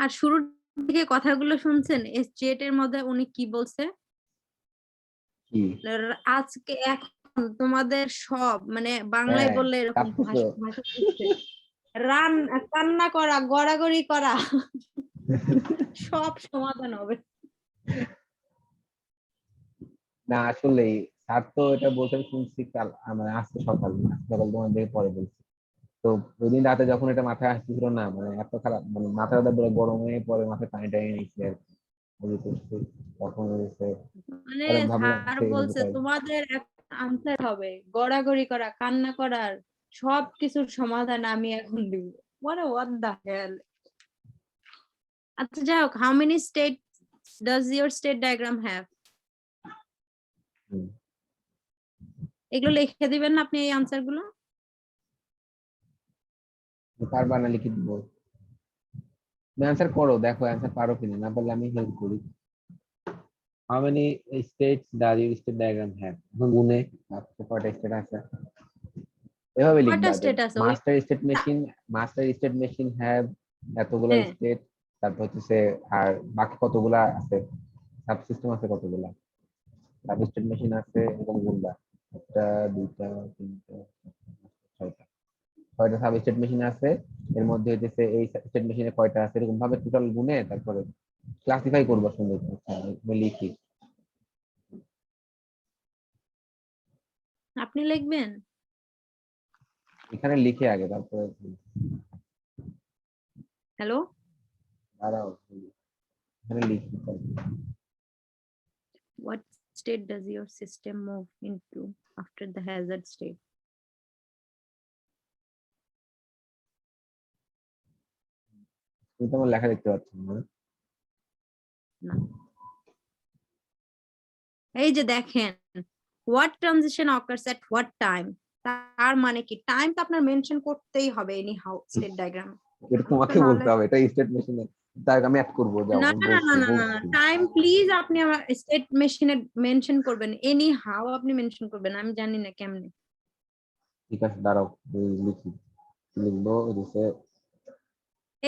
আর শুরুর দিকে কথাগুলো শুনছেন জেট এর মধ্যে উনি কি বলছে? কি? আজকে এখন তোমাদের সব মানে বাংলায় হ্যাঁ, বললে এরকম কাঁপতেছো? ভাষা ভাষা বুঝছে। রান, কান্না করা, গড়াগড়ি করা, সব সমাধান হবে। না আসলেই স্যার তো এটা বলতে শুনছি কাল, মানে আজকে সকাল, তোমাদের পরে বলছি। তো ওই দিন রাতে যখন এটা মাথায় আসছিল না, মানে এত খারাপ, মানে মাথা ব্যথা পুরো গরম হয়ে পরে মাথায় পানি টানি নিচ্ছে আর কি। ওই যে করছি, তখন হয়েছে। মানে পরে ভাবলাম স্যার সেই বলছে বিষয়। তোমাদের আনসার হবে, গড়াগড়ি করা, কান্না করার সবকিছুর সমাধান আমি এখন দিব। মানে হোয়াট দা হেল। আচ্ছা যাই হোক, how many state does your state diagram have? হুম। এগুলো লিখে দিবেন না আপনি এই আনসার গুলো? পারবা না লিখে দিব? তুমি অ্যান্সার করো, দেখো অ্যান্সার পারো কিনা, না পারলে আমি হেল্প করি। How many states does your state diagram have? এখন গুনে কয়টা স্টেট আছে এভাবে কয়টা লিখবা যে স্টেট আছে ওই? মাস্টার স্টেট মেশিন হ্যাভ এতগুলা হ্যাঁ, স্টেট। তারপর হচ্ছে আর বাকি কতগুলা আছে, সাবসিস্টেম আছে কতগুলা, সাব স্টেট মেশিন আছে এরকম গুনবা। একটা, দুইটা, তিনটা, ছয়টা, ছয়টা সাব স্টেট মেশিন আছে। এর মধ্যে হইতেছে এই স্টেট মেশিনে কয়টা আছে এরকম ভাবে টোটাল গুনে তারপরে ক্লাসিফাই করবা সুন্দর করে। আচ্ছা, আমি লিখি। আপনি লিখবেন? এখানে লিখে আগে তারপরে হ্যালো, দাঁড়াও, এখানে লিখি তারপরে। what state does your system move into after the hazard state? তুমি তো আমার লেখা দেখতে পাচ্ছ না? না, এই যে দেখেন what transition occurs at what time, তার মানে কি টাইম তো আপনার মেনশন করতেই হবে এনি হাউ স্টেট ডায়াগ্রাম। এটা তোমাকে বলতে হবে, এটা স্টেট মেশিনে, তাই আমি অ্যাড করবো, যাও না আমি না না বলছি না না বলছি। টাইম প্লিজ আপনি আমার স্টেট মেশিনে মেনশন করবেন, এনি হাউ আপনি মেনশন করবেন, আমি জানি না কেমনে। ঠিক আছে দাঁড়াও, এই লিখি, লিখবো দিছে।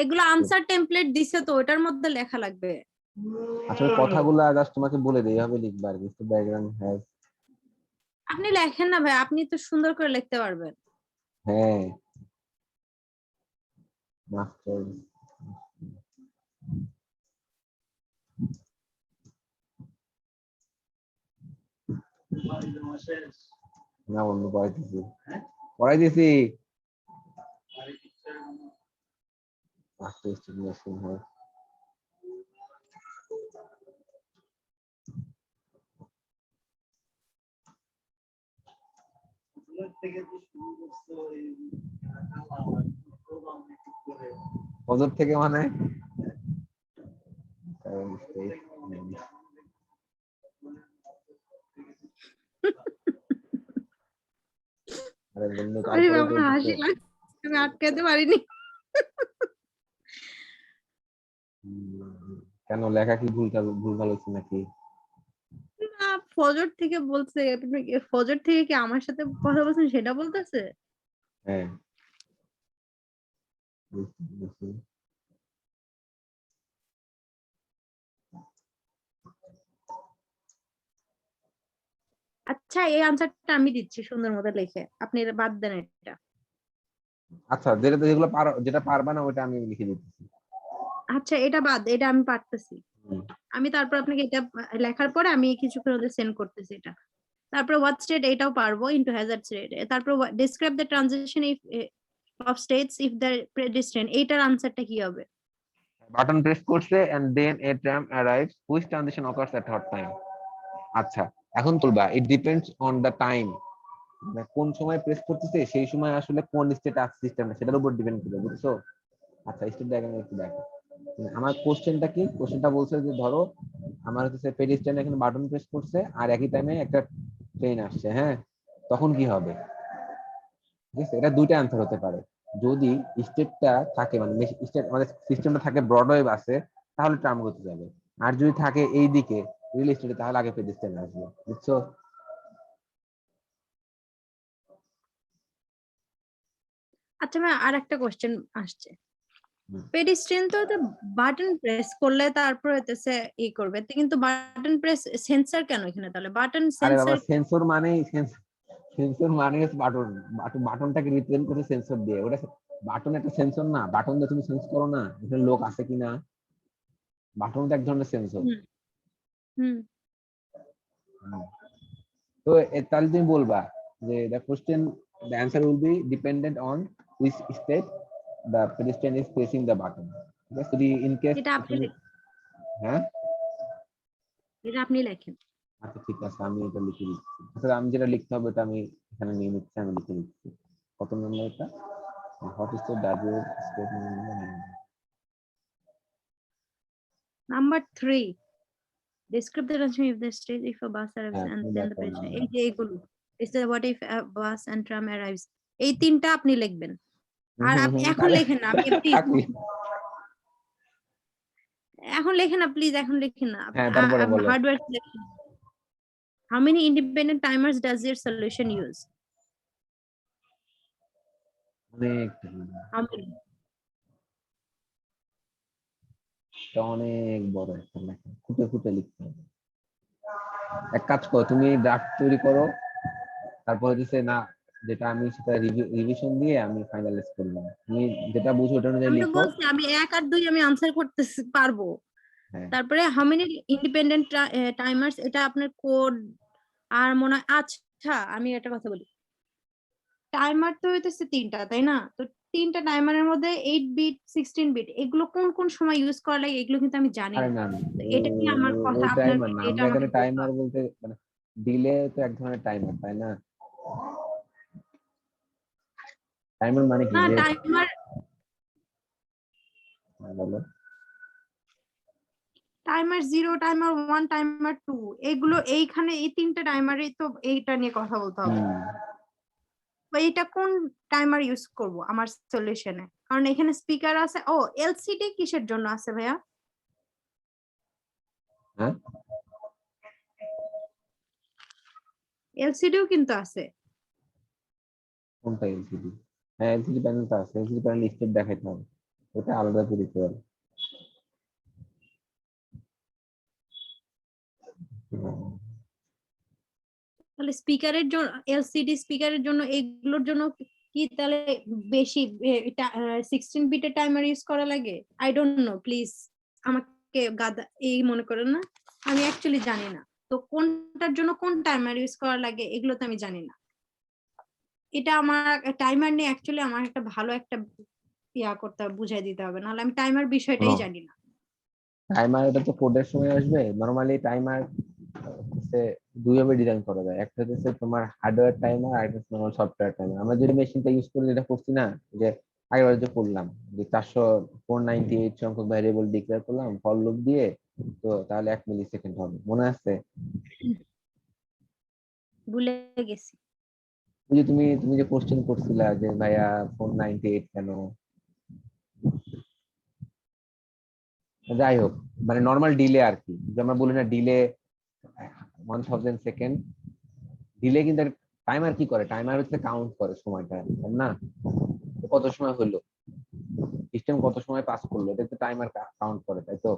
এগুলো আনসার টেমপ্লেট দিছে তো ওটার মধ্যে লেখা লাগবে। আসলে কথাগুলো জাস্ট তোমাকে বলে দেই, এইভাবে লিখবা আর কি, ডায়াগ্রাম হ্যাজ। আপনি লেখেন না ভাই, আপনি তো সুন্দর করে লিখতে পারবেন। হ্যাঁ, মাস্টার। না বন্ধু, পড়াইতেছি পড়াইতেছি। মাস্টার এস্টিমেশন হয়। ফজর থেকে মানে 7, 8, 9। আরে বন্ধু আরে তারপরে আমার বলতেছে হাসি লাগছে, আমি আটকাতে পারিনি। কেন লেখা কি ভুল ভাল হচ্ছে নাকি? না, ফজর থেকে বলছে, আপনি ফজর থেকে কি আমার সাথে কথা বলছেন সেটা বলতেছে? হ্যাঁ, বুঝছি, বুঝছি। আচ্ছা এই আনসারটা আমি দিচ্ছি সুন্দর মতো লিখে, আপনি এটা বাদ দেন এটা। আচ্ছা, যেগুলো পারো, যেটা পারবা না ওটা আমি লিখে দিতেছি। আচ্ছা এটা বাদ, এটা আমি পারতেছি। হুম। আমি তারপর আপনাকে এটা লেখার পরে আমি কিছুক্ষণ ওদের সেন্ড করতেছি এটা। তারপর হোয়াট স্টেট এটাও পারবো ইনটু হ্যাজার্ড স্টেট। তারপর describe the transition if of states if the প্রেডিস্টেন্ট, এইটার আনসারটা কি হবে? বাটন প্রেস করছে and then a tram arrives, which transition occurs at what time? আচ্ছা, এখন তুলবা it depends on the time, মানে কোন সময় প্রেস করতেছে সেই সময় আসলে কোন স্টেট আছে সিস্টেমটা, সেটার উপর ডিপেন্ড করে, বুঝছো? আচ্ছা, স্টেট ডায়াগ্রাম একটু দেখো। আমার কোশ্চেনটা কি, কোশ্চেনটা বলছে যে ধরো আমার হচ্ছে পেডিস্ট্রিয়ান এখানে বাটন প্রেস করছে আর একই টাইমে একটা ট্রেন আসছে, হ্যাঁ, তখন কি হবে? ঠিক আছে, এটা দুইটা অ্যান্সার হতে পারে। যদি স্টেটটা থাকে, মানে স্টেট আমাদের সিস্টেমটা থাকে ব্রডওয়ে বাসে, তাহলে ট্রাম গতি যাবে। আর যদি থাকে এই দিকে রিয়েল স্টেটে, তাহলে আগে পেডিস্ট্রিয়ান আসবে, বুঝছো? আচ্ছা ভাই আর একটা কোশ্চেন আসছে, হুম। পেডিস্ট্রিয়ান তো বাটন প্রেস করলে তারপর হইতেছে ই করবে, তো কিন্তু বাটন প্রেস সেন্সর কেন এখানে, তাহলে বাটন আরে বাবা, সেন্সর। সেন্সর মানেই সেন্সর মানে হচ্ছে বাটন, বাটনটাকে রিপ্রেজেন্ট করে সেন্সর দিয়ে, ওটা বাটন একটা সেন্সর না, বাটন দিয়ে তুমি সেন্স করো না এখানে লোক আছে কিনা, বাটন তো এক ধরনের সেন্সর। হুম হুম। তো তাহলে তুমি বলবা যে the question, the answer will be dependent on which state the pedestrian is pressing the button. ঠিক আছে, যদি ইন কেস এটা আপনি তুমি, হ্যাঁ, এটা আপনি লেখেন। আচ্ছা ঠিক আছে, আমি এটা লিখে দিচ্ছি। আসলে আমি যেটা লিখতে হবে এটা আমি এখানে নিয়ে নিচ্ছি, আমি লিখে দিচ্ছি। কত নম্বর এটা? What state does your state? Number 3, describe the transition if the stage if a bus arrives হ্যাঁ, and তুমি then the দেখো pressure, নাম্বার। এই যে এইগুলো is the what if a bus and tram arrives, এই তিনটা আপনি লিখবেন। আর আপনি এখন তাহলে লেখেন না, আপনি প্লিজ থাকলি। এখন লেখেন না, প্লিজ এখন লেখেন না, হ্যাঁ, তারপরে বলো। Hardware selection. How many independent timers does your solution use? অনেক, How many? এটা অনেক বড় একটা লেখা, খুঁটে খুঁটে লিখতে হবে। এক কাজ করো, তুমি ড্রাফট তৈরি করো, তারপর হচ্ছে না, যেটা আমি সেটা রিভিশন দিয়ে আমি ফাইনালাইজ করলাম, তুমি যেটা বুঝো ওটা অনুযায়ী আমি তো লিখো। বলছি আমি 1 আর 2 আমি আনসার করতে পারবো। হ্যাঁ, তারপরে হাউ মেনি ইন্ডিপেন্ডেন্ট টাইমার্স, এটা আপনার কোড। আর মনে হয় আচ্ছা আমি একটা কথা বলি, টাইমার তো হইতেছে তিনটা তাই না, তো তিনটা টাইমারের মধ্যে 8 বিট 16 বিট এগুলো কোন কোন সময় ইউজ করা লাগে এগুলো কিন্তু আমি জানি আরে না। না না, তো এটা কি আমার কথা, ওই আপনার টাইমার না, এটা আমরা আমাকে এখানে বলতে টাইমার হবে। বলতে মানে ডিলে তো এক ধরনের টাইমার, তাই না? টাইমার মানে কি না যে, টাইমার, বলো। টাইমার 0, টাইমার 1, টাইমার 2 এগুলো এইখানে এই তিনটা টাইমারই তো এইটা নিয়ে কথা বলতে হবে। তো এইটা কোন টাইমার ইউজ করব আমার সলিউশনে? কারণ এখানে স্পিকার আছে। ও এলসিডি কিসের জন্য আছে ভাইয়া? হ্যাঁ, এলসিডিও কিন্তু আছে। কোনটা এলসিডি? হ্যাঁ, এলসিডি প্যানেল তো আছে, এলসিডি প্যানেল স্টেট দেখাইতে হবে, ওটা আলাদা করে দিতে হবে। তাহলে স্পিকারের জন্য এলসিডি স্পিকারের জন্য এগুলোর জন্য কি তাহলে বেশি 16 বিটের টাইমার ইউজ করা লাগে? আই ডোন্ট নো, প্লিজ আমাকে গাদা এই মনে করেন না, আমি অ্যাকচুয়ালি জানি না। তো কোনটার জন্য কোন টাইমার ইউজ করা লাগে এগুলো তো আমি জানি না। এটা আমার টাইমার নিয়ে অ্যাকচুয়ালি আমার একটা ভালো একটা করতে হবে, বুঝাই দিতে হবে, নাহলে আমি টাইমার বিষয়টাই জানি না। টাইমার এটা তো কোডের সময় আসবে। নরমালি টাইমার হচ্ছে দুইভাবে ডিজাইন করা যায়, একটা হচ্ছে তোমার হার্ডওয়্যার টাইমার আর একটা হচ্ছে নরমাল সফটওয়্যার টাইমার। আমরা যদি মেশিনটা ইউজ করি, যেটা করছি না, যে আগেবার যে করলাম, যে 498 সংখ্যক ভ্যারিয়েবল ডিক্লেয়ার করলাম ফর লুপ দিয়ে, তো তাহলে 1 মিলি সেকেন্ড হবে, মনে আছে? ভুলে গেছি। ওই যে তুমি তুমি যে কোশ্চেন করছিলা যে ভাইয়া 498 কেন, যাই হোক, মানে নর্মাল ডিলে আর কি, যে আমরা বলি না ডিলে 1000 সেকেন্ড। ডিলে কিন্তু টাইমার কি করে, টাইমার হচ্ছে কাউন্ট করে সময়টা, তাই না? তো কত সময় হলো, সিস্টেম কত সময় পাস করলো, এটা তো টাইমার কাউন্ট করে, তাই তো?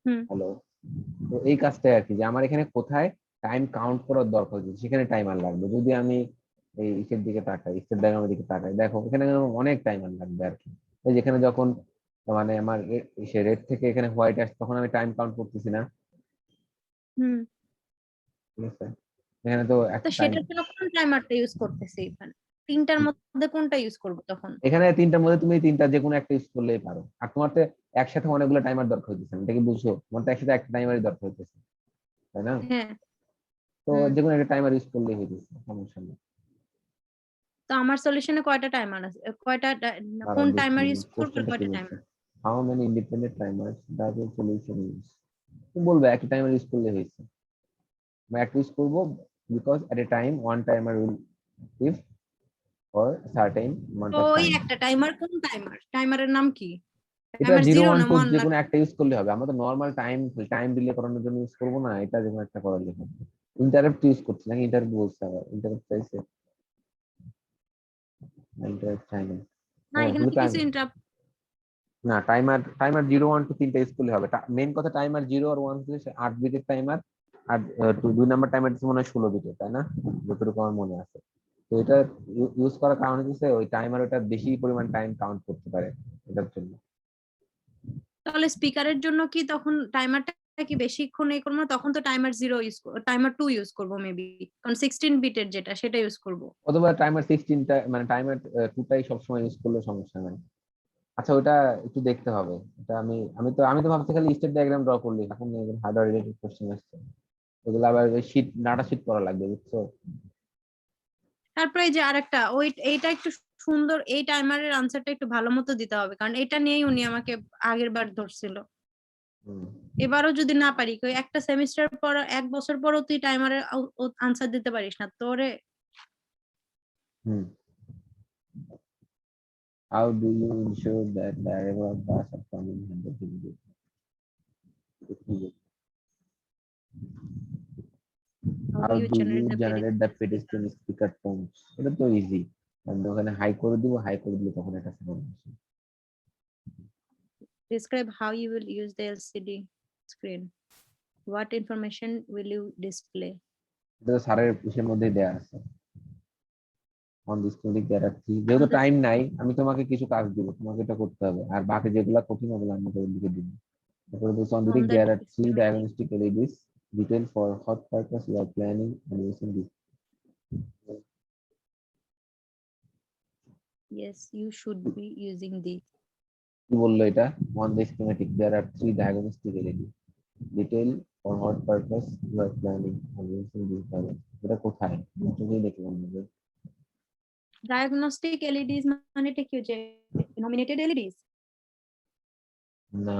হুম। হ্যালো। তো এই কাজটাই আর কি, যে আমার এখানে কোথায় টাইম কাউন্ট করার দরকার হচ্ছে সেখানে টাইমার লাগবে। যদি আমি এই ইসের দিকে তাকাই, স্টেট ডায়াগ্রামের দিকে তাকাই, দেখো এখানে অনেক টাইমার লাগবে আর কি। ওই যেখানে যখন মানে আমার রেড থেকে এখানে হোয়াইট আসছে, তখন আমি টাইম কাউন্ট করতেছি না, হুম। ঠিক আছে? এখানে তো তো একটা টাইম, সেটার জন্য কোন টাইমারটা ইউজ করতেছি এখানে? তিনটার মধ্যে কোনটা ইউজ করব তখন? এখানে তিনটার মধ্যে তুমি তিনটা যে কোনো একটা ইউজ করলেই পারো। আর তোমার তো একসাথে অনেকগুলো টাইমার দরকার হইতেছে না, এটা কি বুঝছো? তোমার তো একসাথে একটা টাইমারই দরকার হইতেছে, তাই না? হ্যাঁ। তো হুম। যে কোনো একটা টাইমার ইউজ করলেই হইতেছে, সমস্যা নেই। তো আমার সলিউশনে কয়টা টাইমার আছে? দাঁড়াও কোন দেখি টাইমার ইউজ করব আর কোশ্চেনটা কি কয়টা বলছে। Timer? How many independent timers does a solution use? তুমি বলবে একই টাইমার ইউজ করলে হয়েছে, আমরা একটা ইউজ করবো, because at A time one timer will if for certain amount তো অফ ওই টাইম। একটা টাইমার, কোন টাইমার? টাইমারের নাম কি? এটা টাইমার 0 0 1 না 2 1 যে না? কোনো একটা ইউজ করলে হবে, আমরা তো নর্মাল টাইম টাইম ডিলে করানোর জন্য ইউজ করবো না, এটা যে কোনো একটা করার জন্য। ইন্টারাপ্ট ইউজ করছি নাকি, ইন্টারাপ্ট বলছে আবার, ইন্টারাপ্ট চাইছে, ইন্টারাপ্ট চাই না। না, হ্যাঁ, এখানে শুধু তো টাইম, কিছু ইন্টারাপ্ট। না টাইমার টাইমার 0 1 2 তিনটা ইউজ করলে হবে। মেন কথা টাইমার 0 আর 1 হচ্ছে 8 বিটের টাইমার, আর 2 নাম্বার টাইমার হচ্ছে মনে হয় 16 বিটের, তাই না? যতটুকু আমার মনে আছে। তো এটা ইউজ করার কারণে হচ্ছে ওই টাইমার ওটা বেশি পরিমাণ টাইম কাউন্ট করতে পারে, এটার জন্য। তাহলে স্পিকারের জন্য কি তখন টাইমারটা কি বেশিক্ষণ করবো না? তখন তো টাইমার 0 ইউজ টাইমার 2 ইউজ করবো মেবি, কারণ 16 বিটের যেটা সেটা ইউজ করব। অথবা টাইমার 16টা, মানে টাইমার 2টাই সবসময় ইউজ করলে সমস্যা নাই। আচ্ছা, ওটা একটু দেখতে হবে। এটা আমি তো ভাবছি খালি স্টেট ডায়াগ্রাম ড্র করলে, এখন হার্ডওয়্যার রিলেটেড কোশ্চেন আসছে, ওগুলো আবার শীট ডাটা শীট করা লাগবে, বুঝছো? তারপরে এই যে আরেকটা এইটা একটু সুন্দর, এই টাইমারের আনসারটা একটু ভালো মতো দিতে হবে, কারণ এটা নিয়েই উনি আমাকে আগের বার ধরছিল। হুম। এবারও যদি না পারি, কই একটা সেমিস্টার পর 1 বছর পরও তুই টাইমারের আনসার দিতে পারিস না তোরে। হুম। How do you ensure that the arrival of bus are coming handled immediately? How do How you do generate you the generate the pedestrian pedestrian speaker? speaker tones? এটা তো ইজি, আমরা ওখানে হাই করে দিব, হাই করে দিলে তখন একটা সাউন্ড আসে। Describe how you will use the LCD screen. What information will you display? এটা তো স্যারের ইসের মধ্যেই দেয়া আছে, on this clinic there are three. On যেহেতু the টাইম নাই, আমি তোমাকে কিছু কাজ দিব, তোমাকে এটা করতে হবে, আর বাকি যেগুলো কঠিন ওগুলো আমি তোমাকে লিখে দিব। তারপরে বলছে on this on the there are three schematic. Diagnostic LEDs detail for what purpose you are planning and using this. Yes, you should be using the. কি বললো এটা? On this schematic there are three diagnostic LED detail for what purpose you are planning and using this diagram. এটা কোথায় তুমি দেখলাম না? Diagnostic LEDs মানে এটা কি, যে nominated LEDs? না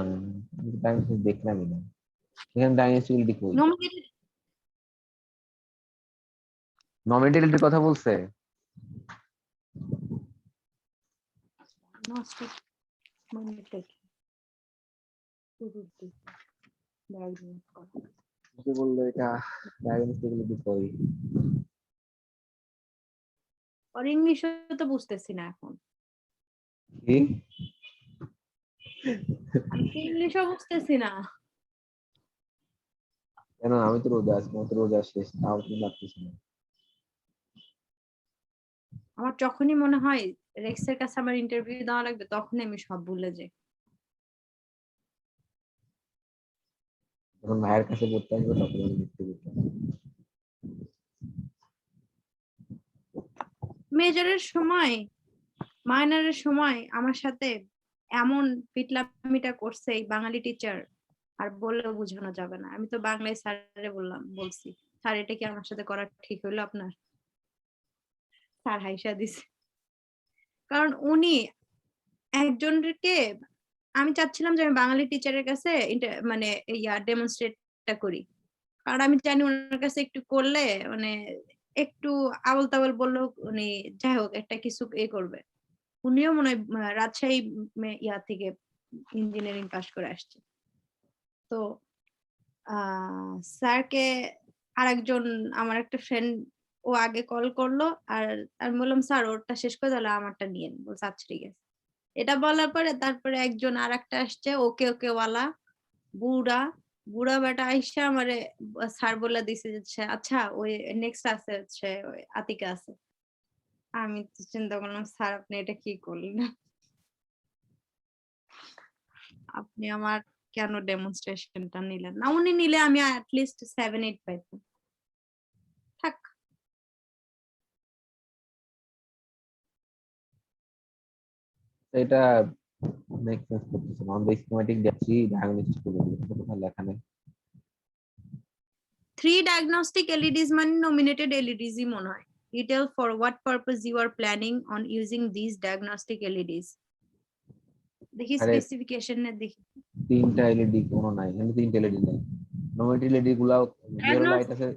ডায়াগনোস্টিক দেখলামই না, এখানে ডায়াগনোস্টিক কই? নমিনেটেড নমিনেটিলিটির কথা বলছে? ডায়াগনস্টিক নমিনেটেড শুরুর দিকে ডায়াগনোস করা। কি বললো এটা? ডায়াগনোস্টিক কই? আর ইংলিশে তো বুঝতেছি না এখন, কি? আমি তো ইংলিশও বুঝতেছি না। কেন, আমি তো রোজা আছি, আমার তো রোজা শেষ, তাও তুমি লাগতেছে না। আমার যখনই মনে হয় রেক্সের কাছে আমার ইন্টারভিউ দেওয়া লাগবে তখনই আমি সব ভুলে যাই। যখন ভাইয়ের কাছে পড়তে আসবে তখন আমি লিখতে দিতাম। মেজরের সময় মাইনরের সময় আমার সাথে এমন পিটলামিটা করছে এই বাঙালি টিচার, আর বললেও বোঝানো যাবে না। আমি তো বাংলায় স্যারে বলছি, স্যার এটা কি আমার সাথে করা ঠিক হইলো আপনার? স্যার হাইসা দিছে, কারণ উনি একজনকে, আমি চাচ্ছিলাম যে আমি বাঙালি টিচারের কাছে মানে ডেমনস্ট্রেটটা করি, কারণ আমি জানি ওনার কাছে একটু করলে মানে একটু আবল তাবল বললেও উনি যাই হোক একটা কিছু করবে। উনিও মনে হয় রাজশাহী থেকে ইঞ্জিনিয়ারিং পাশ করে আসছে। তো স্যারকে আরেকজন, আমার একটা ফ্রেন্ড, ও আগে কল করলো, আর আমি বললাম স্যার ওরটা শেষ করে তাহলে আমারটা নিয়েন, বলছে আচ্ছা ঠিক আছে। এটা বলার পরে তারপরে একজন আর একটা আসছে ওকে ওকে ওয়ালা, বুড়া বুড়া বেটা আইসা আমারে স্যার বলে দিছে যে আচ্ছা ওই নেক্সট আছে হচ্ছে ওই আতিকা আছে। আমি তো চিন্তা করলাম স্যার আপনি এটা কি করলেন, আপনি আমার কেন ডেমনস্ট্রেশনটা নিলেন না? উনি নিলে আমি লিস্ট 7-8 পাইতাম। থাক। তো এটা মেক সেন্স করতেছে না, আমাদের স্কিমেটিক যাচ্ছি ডায়াগনোস্টিক করে দিই, এটা কোথাও লেখা নেই। 3 ডায়াগনস্টিক এলইডিস মানে নমিনেটেড এলইডিস মনে হয়। Detail for what purpose you are planning on using this diagnostic LEDs. দেখি আরে স্পেসিফিকেশনে দেখি। তিনটা এলইডি কোনো নাই, এখানে তিনটা এলইডি নাই। নর্মাল এলইডি গুলা ইয়েলো লাইট আছে।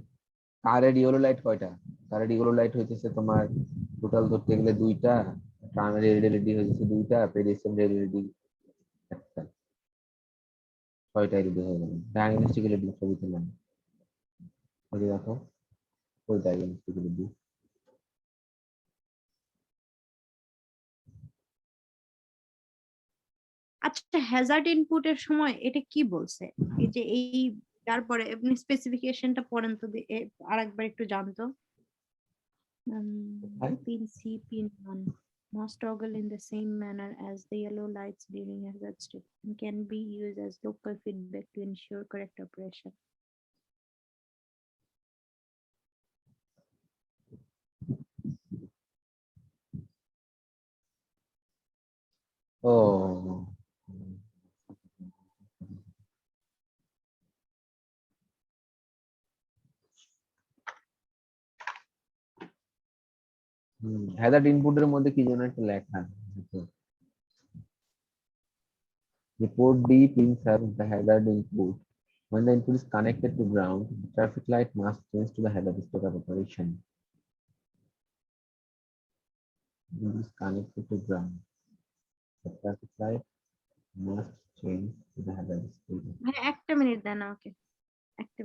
কারের ইয়েলো লাইট কয়টা? কারের ইয়েলো লাইট হইতেছে তোমার টোটাল ধরতে গেলে দুইটা, প্রাইমারি এলইডি হইতেছে দুইটা, পেরিফেরাল এলইডি একটা, ছয়টা এলইডি হয়ে গেল। ডায়াগনস্টিক এলইডি ছবিতে নাই, ওই দেখো, ওই ডায়াগনস্টিক এলইডি। আচ্ছা হ্যাজার্ড ইনপুটের সময় এটা কি বলছে? এই যে এই তারপরে আপনি স্পেসিফিকেশনটা পড়েন তো আরেকবার একটু জানতো। Pin C, pin 1 must toggle in the same manner as the yellow lights during hazard state and can be used as local feedback to ensure correct operation. ও হ্যাজার্ড ইনপুটের মধ্যে কি যেন একটা লেখা আছে। The port D pin serves the hazard input. When the input is connected to ground, the traffic light must change to the hazard state of operation. Input is connected to ground. The traffic light must change to the hazard state. ভাই একটা minute দেন আমাকে, একটা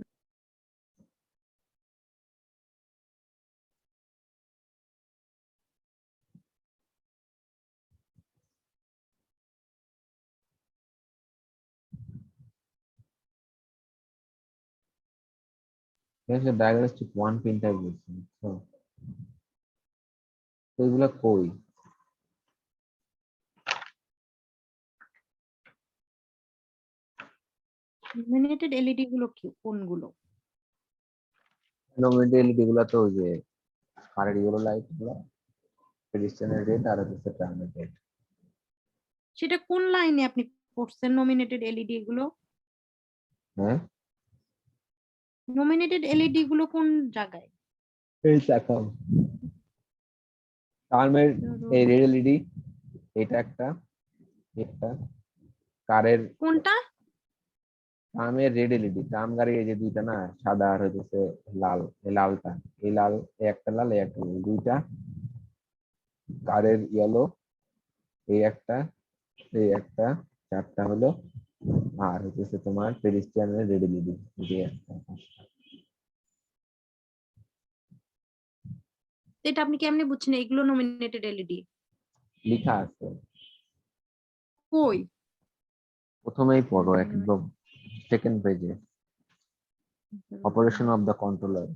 There's a diagnostic one pin type বলছি। তো এগুলা কই? Illuminated LED গুলো কি কোনগুলো? নর্মালি এলইডি গুলা তো ওই যে কারের ইয়েলো লাইট গুলা, পেডিস্ট্রিয়ানের রেড আর হচ্ছে ট্রামের রেড। সেটা কোন লাইনে আপনি করছেন নমিনেটেড এলইডি গুলো? হ্যাঁ, নমিনেটেড এলইডি গুলো কোন জায়গায়? এই দেখাও ট্রামের, এই রেড এলইডি, এটা একটা, একটা কারের কোনটা? ট্রামের রেড এলইডি, ট্রাম গাড়ি এই যে দুইটা না, সাদা আর হইতেছে লাল, এই লালটা, এই লাল, এই একটা লাল, এই একটা লাল, দুইটা। কারের ইয়েলো, এই একটা, এই একটা, চারটা হলো। আর হচ্ছে তোমার পেডিস্ট্রিয়ানের রেড এলইডি, যে একটা, এটা আপনি কেমনে বুঝছেন এগুলো নমিনেটেড এলইডি? লেখা আছে কই? প্রথমেই পড়ো একদম সেকেন্ড পেজে, operation of the controller.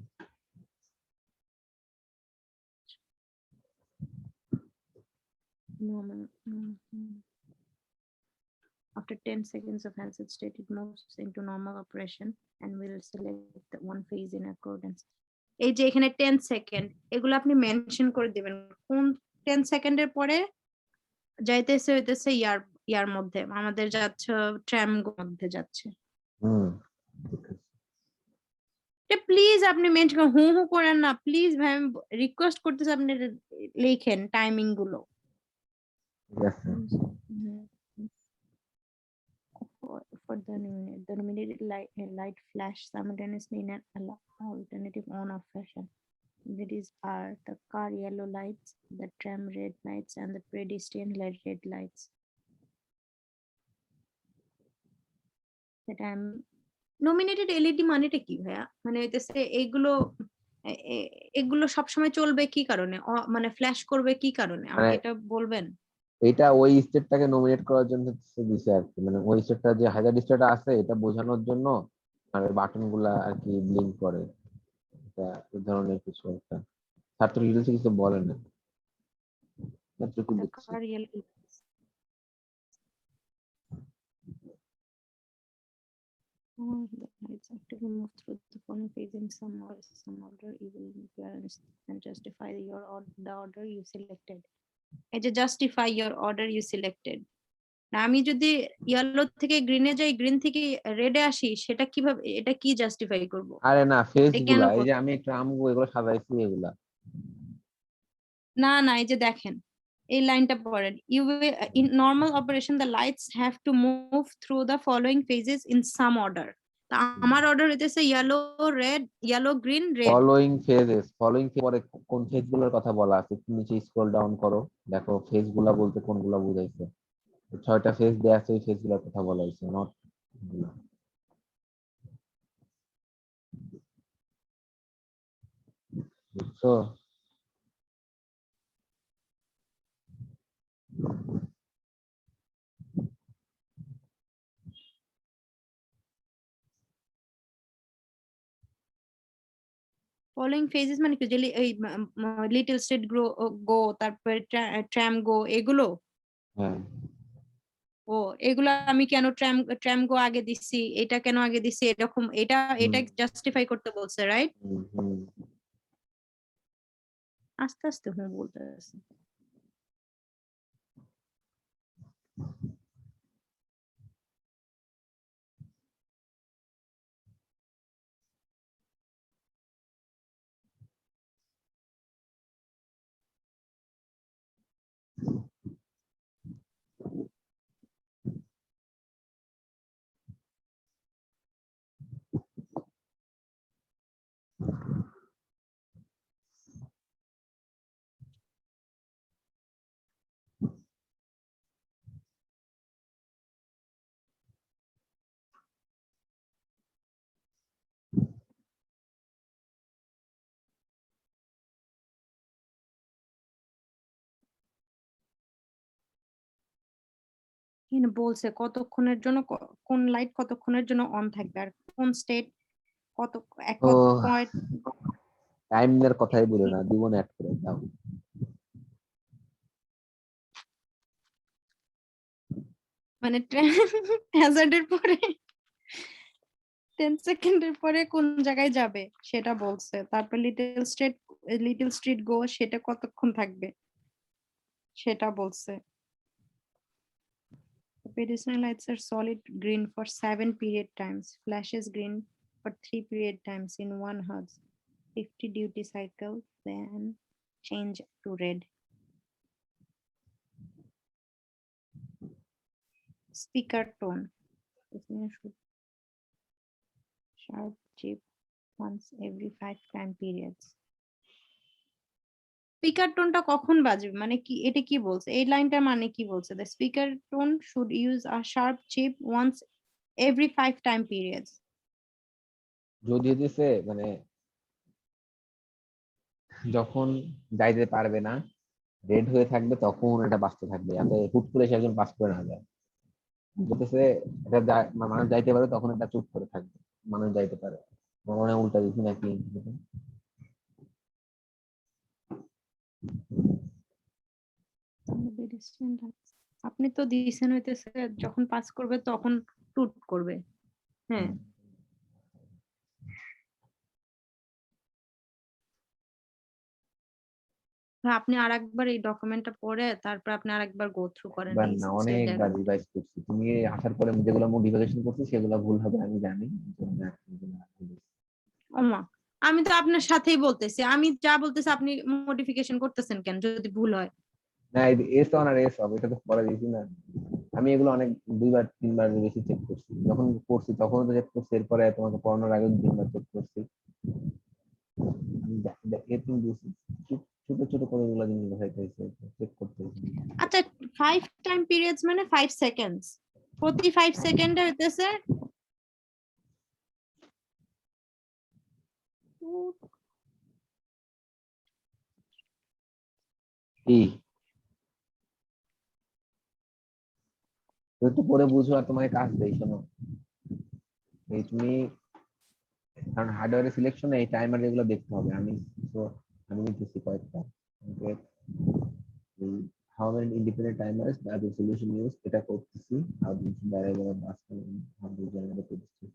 Normal. After 10 seconds of handset state, it moves into normal operation and will select the one phase in accordance. এই যে এখানে 10 সেকেন্ড, এগুলো আপনি মেনশন করে দিবেন কোন 10 সেকেন্ডের পরে যাইতেছে হইতেছে ইয়ার মধ্যে আমাদের যাচ্ছে, ট্রাম মধ্যে যাচ্ছে। হুম, প্লিজ আপনি মেনশন হু হু করেন না প্লিজ ভাই, আমি রিকোয়েস্ট করতেছি আপনি লিখেন টাইমিং গুলো। ঠিক আছে। For the nominated light flash simultaneously in an alternative on-off fashion. These are the car yellow lights, the tram red lights, and the pedestrian red lights. সেটা নমিনেটেড এলইডি মানেটা কি ভাইয়া? মানে হইতেছে এগুলো সবসময় চলবে কি কারণে, মানে ফ্ল্যাশ করবে কি কারণে মানে আমাকে এটা বলবেন? এটা ওই স্টেটটাকে নমিনেট করার জন্য হচ্ছে দিছে আর কি, মানে ওই স্টেটটা যে হাজার স্টেট আছে এটা বোঝানোর জন্য, আর বাটন গুলা আর কি ব্লিঙ্ক করে, এটা এই ধরনের কিছু একটা। ছাত্র ডিটেলস কিছু বলে না, ছাত্রকে The দেখছি। car yellow the lights actively move through the following phase in some order. You will balance and justify the order you selected. এই যে justify your order you selected, না আমি যদি ইয়েলো থেকে গ্রিনে যাই, গ্রিন থেকে রেডে আসি, সেটা কিভাবে, এটা কি জাস্টিফাই করব? আরে না, ফেস এটা কেন গুলা, এই যে করব? আমি ট্রাম এগুলো সাজাইছি এগুলা। না না, এই যে দেখেন এই লাইনটা পড়েন, you in normal operation the lights have to move through the following phases in some order. তা আমার অর্ডার হইতেছে yellow red, yellow green red. Following phases, following পরে কোন ফেজ গুলোর কথা বলা আছে একটু নিচে স্ক্রল ডাউন করো, দেখো ফেজ গুলা বলতে কোনগুলা বুঝাইছে। 6টা ফেজ দেয়া আছে, ওই ফেজ গুলোর কথা বলা হয়েছে, নট গুলা, বুঝছো? ফলোইং ফেজেস মানে কি, যে এই লিটল স্টেট গো, তারপরে ট্রাম গো, এগুলো? হ্যাঁ। ও, এগুলা আমি কেন ট্রাম গো আগে দিচ্ছি, এটা কেন আগে দিচ্ছি, এরকম এটা হুম এটা জাস্টিফাই করতে বলছে, রাইট? হুম হুম। আস্তে আস্তে হুঁ বলতে আছে। এখানে বলছে কতক্ষণের জন্য কোন লাইট কতক্ষণের জন্য অন থাকবে, আর কোন স্টেট কত এক ও, পয়েন্ট। টাইম এর কথাই বলে না, জীবন অ্যাড করে দাও। মানে হ্যাজার্ডের পরে 10 সেকেন্ডের পরে কোন জায়গায় যাবে সেটা বলছে, তারপর লিটল স্ট্রিট গো সেটা কতক্ষণ থাকবে সেটা বলছে। Pedestrian lights are solid green for 7 period times, flashes green for 3 period times in 1 hertz, 50 duty cycle, then change to red. speaker tone. Listener should sharp chip once every 5 time periods. Speaker টোনটা কখন বাজবে মানে কি এটা কি বলছে এই লাইনটার মানে কি বলছে the speaker tone should use a sharp chip once every 5 time periods. যদি দিছে মানে যখন যাইতে পারবে না, রেড হয়ে থাকবে, তখন এটা বাঁচতে থাকবে, যাতে হুট করে সে একজন পাস করে না যায়। বলতেছে এটা মানুষ যাইতে পারে তখন এটা চুপ করে থাকবে, মানুষ যাইতে পারে। আমার মনে হয় উল্টা দিচ্ছি নাকি? আপনি তো দিছেন হইতেছে যখন পাস করবে তখন টুট করবে। হ্যাঁ আপনি আরেকবার এই ডকুমেন্টটা পড়ে তারপর আপনি আরেকবার গো থ্রু করেন একবার এই না, সেই অনেকবার জায়গাটা। রিভাইজ করছি। তুমি আসার পরে যেগুলো মডিফিকেশন করছি সেগুলো ভুল হবে আমি জানি। ওমা আমি তো আপনার সাথেই বলতেছি, আমি যা বলতেছি আপনি মডিফিকেশন করতেছেন কেন যদি ভুল হয়? না, এস অন আর এস হবে, এটা তো পরে দিয়েছি না। আমি এগুলো অনেক 2বার 3বার বেশি চেক করছি, যখন করছি তখন তো চেক করছি, এরপরে তোমাকে পড়ানোর আগে 3বার চেক করছি। আমি তুমি বুঝছি ছোট ছোট করে এগুলো জিনিস দেখাইতে হয়েছে, চেক করতে হয়েছে। আচ্ছা 5 টাইম পিরিয়ডস মানে 5 সেকেন্ডস, প্রতি 5 সেকেন্ডে হইতেছে কি একটু পরে বুঝো আর তোমাকে কাজ দেই, শোনো। এই তুমি, কারণ হার্ডওয়্যার সিলেকশনে এই টাইমার যেগুলো দেখতে হবে, তো আমি নিতেছি কয়েকটা। How many independent timers the solution use, এটা করতেছি। আর ভ্যারিয়েবল বাস্তব হার্ড জায়গাটা করতেছি।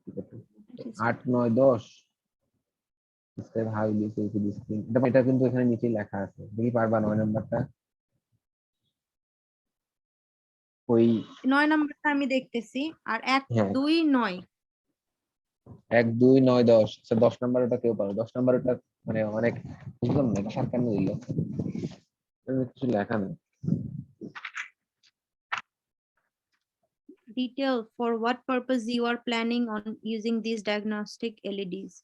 8 9 10 step how you use this thing, এটা কিন্তু এখানে নিচেই লেখা আছে, দেখি পারবা 9 নাম্বারটা? ওই 9 নাম্বারটা আমি দেখতেছি আর 1 হ্যাঁ 2 9 1 2 9 10, আচ্ছা 10 নাম্বার ওটা কেউ পারো? 10 নাম্বার ওটা মানে অনেক বুঝলাম না, এটা কেন দিল, কিছু লেখা নেই। detail for what purpose you are planning on using these diagnostic LEDs.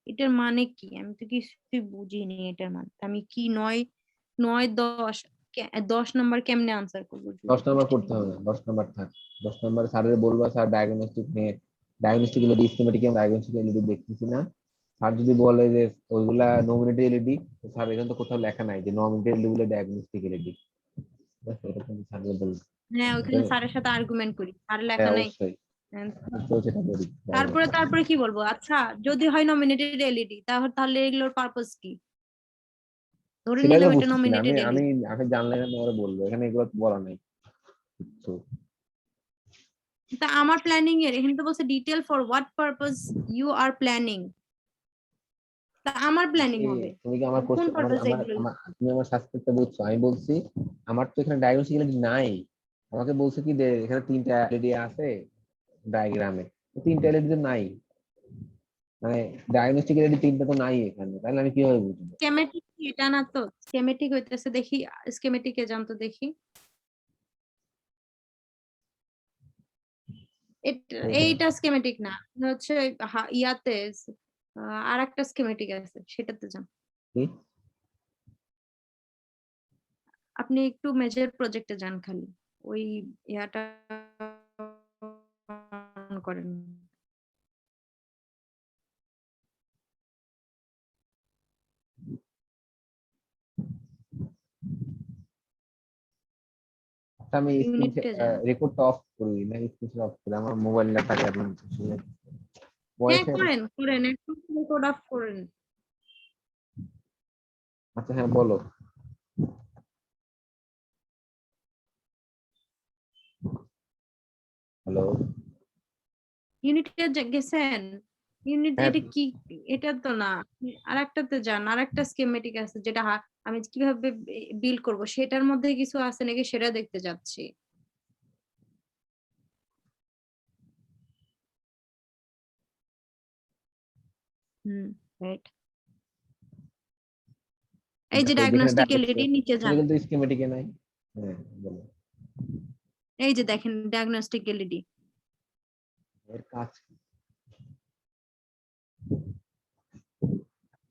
এটার মানে কি আমি তো কিছুই বুঝিনি এটার মানে, আমি কি 9 9 10 10 নাম্বার কেমনে আনসার করবো? 10 নাম্বার করতে হবে না, 10 নাম্বার থাক। 10 নাম্বার স্যারের বলবা, স্যার ডায়াগনস্টিক নিয়ে, ডায়াগনস্টিক এলইডি স্কিমেটিক এবং ডায়াগনস্টিক এলইডি দেখতেছি না। স্যার যদি বলে যে ওইগুলা নমিনেটেড এলইডি, তো স্যার এখানে তো কোথাও লেখা নাই যে নমিনেটেড এলইডি গুলো ডায়াগনস্টিক এলইডি। এটা কিন্তু স্যারের বলবে। হ্যাঁ ওখানে স্যারের সাথে আর্গুমেন্ট করি, স্যার লেখা হ্যাঁ নাই। অবশ্যই, হ্যাঁ, তো সেটা করি। তারপরে তারপরে কি বলবো? আচ্ছা যদি হয় নমিনেটেড এলইডি তাহলে তাহলে এগুলোর পারপাস কি? ধরে সেটাই তো নিলাম এটা বুঝতেছি না আমি নমিনেটেড আমি এলইডি, আমি জানলে না তোমার বলবো, এখানে এগুলো তো বলা নাই কিছু। তা আমার প্ল্যানিং এর এখানে তো বলছে detail for what purpose you are planning, তা আমার প্ল্যানিং হবে তুমি কি আমার কোন কোশ্চেন, আমার পারপাসে আমার এগুলো? আমার তুমি আমার সাবজেক্টটা বুঝছো? আমি বলছি আমার তো এখানে ডায়াগনস্টিক এলইডি নাই। আমাকে বলছে কি যে এখানে 3টা এলইডি আছে ডায়াগ্রামে, 3টা এলইডি তো নাই, মানে ডায়াগনস্টিক এলইডি 3টা তো নাই এখানে, তাহলে আমি কিভাবে বুঝবো? স্কেমেটিক এটা না তো, স্কেমেটিক হইতেছে দেখি, স্কেমেটিকে জানতো দেখি এইটা স্কেমেটিক না, হচ্ছে ইয়াতে আর একটা স্কেমেটিক আছে সেটাতে যান। কি? আপনি একটু মেজর প্রজেক্টে যান খালি, ওই ইয়াটা on করেন। আচ্ছা, আমি স্ক্রিন ইউনিটে যান। রেকর্ডটা অফ করি না, স্ক্রিন অফ করি, আমার মোবাইলটা থাকে এখন হ্যাঁ ভয়েসের। করেন করেন একটু রেকর্ড অফ করেন। আচ্ছা হ্যাঁ বলো। হ্যালো। ইউনিটে গেছেন? ইউনিট হ্যাঁ এটা কি? এটা তো না, আরেকটাতে যান, আরেকটা স্কিমেটিক আছে যেটা আমি কিভাবে বিল করব সেটার মধ্যে কিছু আছে নাকি সেটা দেখতে যাচ্ছি। হুম রাইট, এই যে দেখো যেখানে ডায়াগনস্টিক এলইডি নিচে এটা যান। কিন্তু স্কিমেটিকে নাই। হ্যাঁ বলো। এই যে দেখেন ডায়াগনস্টিক এলইডি। এর কাজ কি?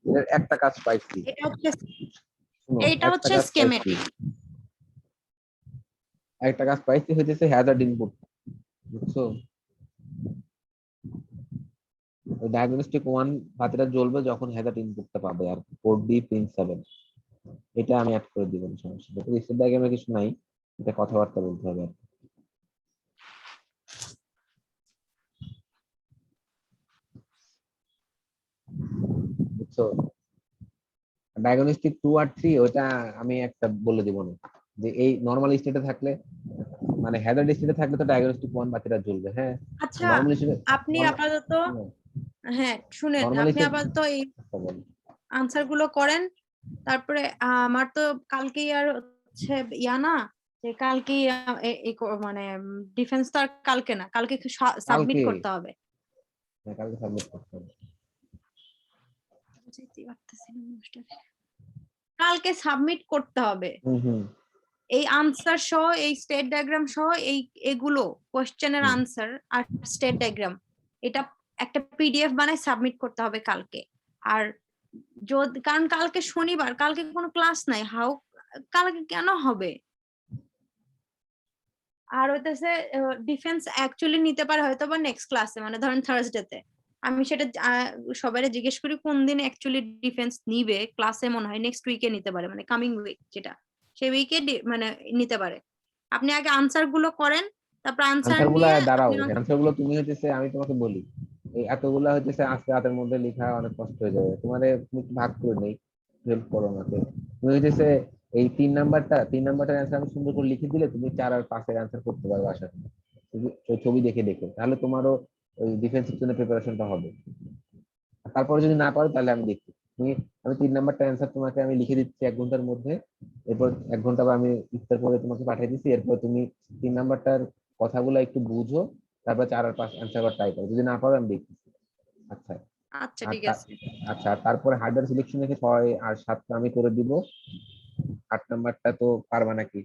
এর একটা কাজ পাইছি, এটা হচ্ছে শুনো এইটা একটা হচ্ছে কাজ পাইছি, স্কেমেটিক। একটা কাজ পাইছি হইতেছে হ্যাজার্ড ইনপুট, বুঝছো? ওই ডায়াগনস্টিক 1 বাতিটা জ্বলবে যখন হ্যাজার্ড ইনপুটটা পাবে, আর পোর্ট ডি পিন 7 এটা আমি অ্যাড করে দিব, সমস্যা নেই। রিসেট ডায়াগ্রামে কিছু নাই, এটা কথাবার্তা বলতে হবে আর কি। বুঝছো? ডায়াগনস্টিক 2 আর 3 ওটা আমি একটা বলে দিব না, যে এই নরমাল স্টেটে থাকলে, মানে হ্যাজার্ড স্টেটে থাকলে তো ডায়াগনস্টিক 1 বাতিটা জ্বলবে, হ্যাঁ। আচ্ছা নরমাল স্টেটে, আপনি আপাতত, হ্যাঁ শুনেন, নরমাল আপনি স্টেট, আপাতত এই আনসার গুলো করেন। তারপরে আমার তো কালকেই আর হচ্ছে ইয়া না, যে কালকেই মানে ডিফেন্স তো আর কালকে না, কালকে সাবমিট কালকে, করতে হবে। হ্যাঁ, কালকে সাবমিট করতে হবে। বুঝতেই পারতেছি না মাস্টার। কালকে সাবমিট করতে হবে হুম হুম এই আনসার সহ, এই স্টেট ডায়াগ্রাম সহ, এগুলো কোশ্চেনের হুম। আনসার আর স্টেট ডায়াগ্রাম, এটা একটা পিডিএফ বানায় সাবমিট করতে হবে কালকে। আর যদি, কারণ কালকে শনিবার, কালকে কোনো ক্লাস নাই, কালকে কেন হবে? আর হইতেছে ডিফেন্স অ্যাকচুয়ালি নিতে পারে হয়তো বা নেক্সট ক্লাসে, মানে ধরেন থার্সডেতে। আমি সেটা সবাই জিজ্ঞেস করি কোন দিন অ্যাকচুয়ালি ডিফেন্স নিবে ক্লাসে, মনে হয় নেক্সট উইকে নিতে পারে, মানে কামিং উইক যেটা, সেই উইকে মানে নিতে পারে। আপনি আগে আনসার গুলো করেন, তারপর আনসার আনসার গুলা নিয়ে দাঁড়াও, আপনি আনসার গুলো তুমি হইতেছে, আমি তোমাকে বলি, এই এতগুলা হইতেছে আজকে রাতের মধ্যে লেখা অনেক কষ্ট হয়ে যাবে তোমারে, তুমি একটু ভাগ করে নেই, হেল্প করো আমাকে। তুমি হইতেছে এই 3 নাম্বারটার অ্যান্সার আমি সুন্দর করে লিখে দিলে তুমি 4 আর 5 এর অ্যান্সার করতে পারবে আশা করি। ওই ছবি দেখে দেখে তাহলে তোমারও ওই ডিফেন্সের জন্য প্রিপারেশনটা হবে। আর তারপরে যদি না পারো তাহলে আমি দেখছি, তুমি, আমি 3 নাম্বারটা অ্যান্সার তোমাকে আমি লিখে দিচ্ছি 1 ঘন্টার মধ্যে, এরপর 1 ঘন্টা বা আমি ইফতার করে তোমাকে পাঠিয়ে দিচ্ছি, এরপর তুমি 3 নাম্বারটার কথাগুলো একটু বুঝো, তারপর 4 আর 5 অ্যান্সার ট্রাই করো, যদি না পারো আমি দেখছি। আচ্ছা। আচ্ছা আর ঠিক আছে। আচ্ছা, আর তারপরে হার্ডওয়্যার সিলেকশন থেকে 6 আর 7টা আমি করে দিব। 8 নাম্বারটা তো পারবা নাকি?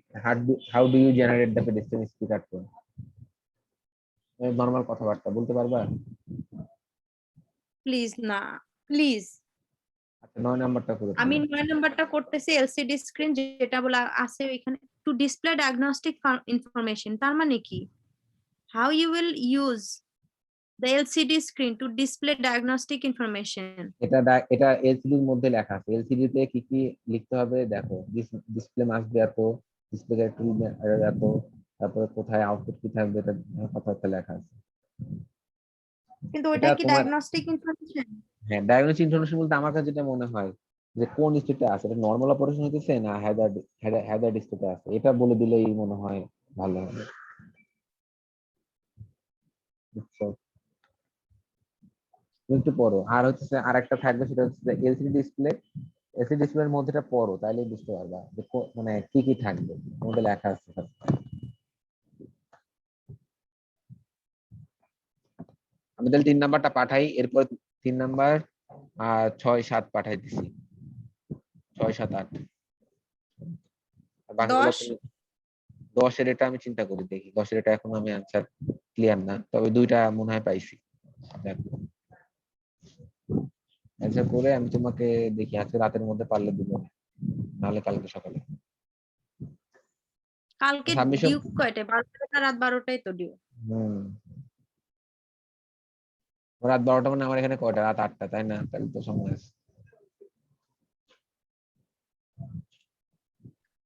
How do you generate the pedestrian speaker tone, normal কথাবার্তা বলতে পারবা? প্লিজ না, প্লিজ। আচ্ছা, 9 নাম্বারটা করে আমি ফেলো। 9 নাম্বারটা করতেছি, এলসিডি স্ক্রিন যেটা বলা আছে ওইখানে, টু ডিসপ্লে ডায়াগনস্টিক ইনফরমেশন, তার মানে কি? How you will use the LCD screen to display diagnostic information? এটা এলসিডি এর মধ্যে লেখা আছে, এলসিডি তে কি কি লিখতে হবে দেখো, ডিসপ্লে মাস্ট বি এত, ডিসপ্লে ক্যারেক্টার এত, তারপরে কোথায় আউটপুট কি থাকবে এটা কথাবার্তা লেখা আছে। কিন্তু এটা ওটা কি তোমার, ডায়াগনস্টিক ইনফরমেশন? হ্যাঁ, ডায়াগনোস্টিক ইনফরমেশন বলতে আমার কাছে যেটা মনে হয় যে কোন স্টেটে আছে, এটা নর্মাল অপারেশন হইতেছে না হ্যাজার্ড, হ্যাজার্ড স্টেটে আছে, এটা বলে দিলেই মনে হয় ভালো হবে, বুঝছো? তুমি একটু পড়ো, আর হচ্ছে আর একটা থাকবে সেটা হচ্ছে এলসিডি ডিসপ্লে, এলসিডি ডিসপ্লের মধ্যেটা পড়ো তাহলে বুঝতে পারবা যে মানে কি কি থাকবে, মধ্যে লেখা আছে সব। আমি তাহলে 3 নাম্বারটা পাঠাই, এরপর 3 নাম্বার আর 6, 7 পাঠাই দিছি, 6, 7, 8, আর বাকিগুলো 10। তুমি 10-এর এটা আমি চিন্তা করি দেখি, 10-এর এটা এখন আমি আনসার ক্লিয়ার না, তবে 2টা মনে হয় পাইছি। অ্যান্সার করে আমি তোমাকে দেখি আজকে রাতের মধ্যে পারলে দিব, নাহলে কালকে সকালে। কালকে সাবমিশন, ডিউ কয়টায়? 12টা, রাত 12টায় তো ডিউ। হম, রাত 12টা মানে আমার এখানে কয়টা, রাত 8টা, তাই না? তাহলে তো সময় আছে।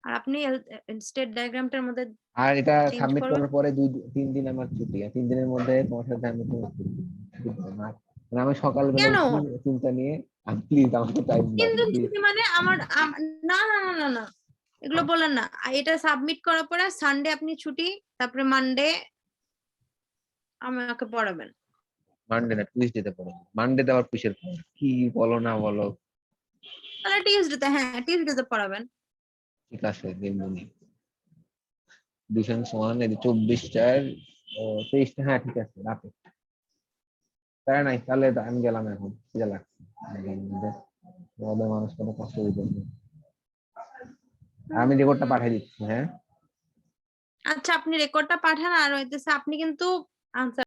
আর আপনি স্টেট ডায়াগ্রামটার মধ্যে আর এটা চেঞ্জ সাবমিট করবেন। করার পরে 2-3 দিন আমার ছুটি, আর 3 দিনের মধ্যে তোমার সাথে আমি কোনো মানে আমি সকালবেলা কেন উঠি চিন্তা নিয়ে, আর প্লিজ আমাকে টাইম দাও 3 দিন প্লিজ। ছুটি? মানে না না না না না, এগুলো বলেন না। এটা সাবমিট করার পরে সানডে আপনি ছুটি, তারপরে মানডে আমাকে পড়াবেন। মানডে না, টিউসডেতে পড়ো, মানডেতে আবার কিসের পর কি বলো না বলো? তাহলে টিউসডেতে, হ্যাঁ টিউসডেতে পড়াবেন। ঠিক আছে দিনমণি, ডিফেন্স 1 এই 24-4 ও 23টা, হ্যাঁ ঠিক আছে রাতে, তাই নাই তাহলে আমি গেলাম, এখন খিদে লাগছে, তোমাদের মানুষ কত কষ্ট দিতে। আমি রিপোর্টটা পাঠিয়ে দিচ্ছি, হ্যাঁ। আচ্ছা আপনি রেকর্ডটা পাঠান আর হইতেছে আপনি কিন্তু আনসার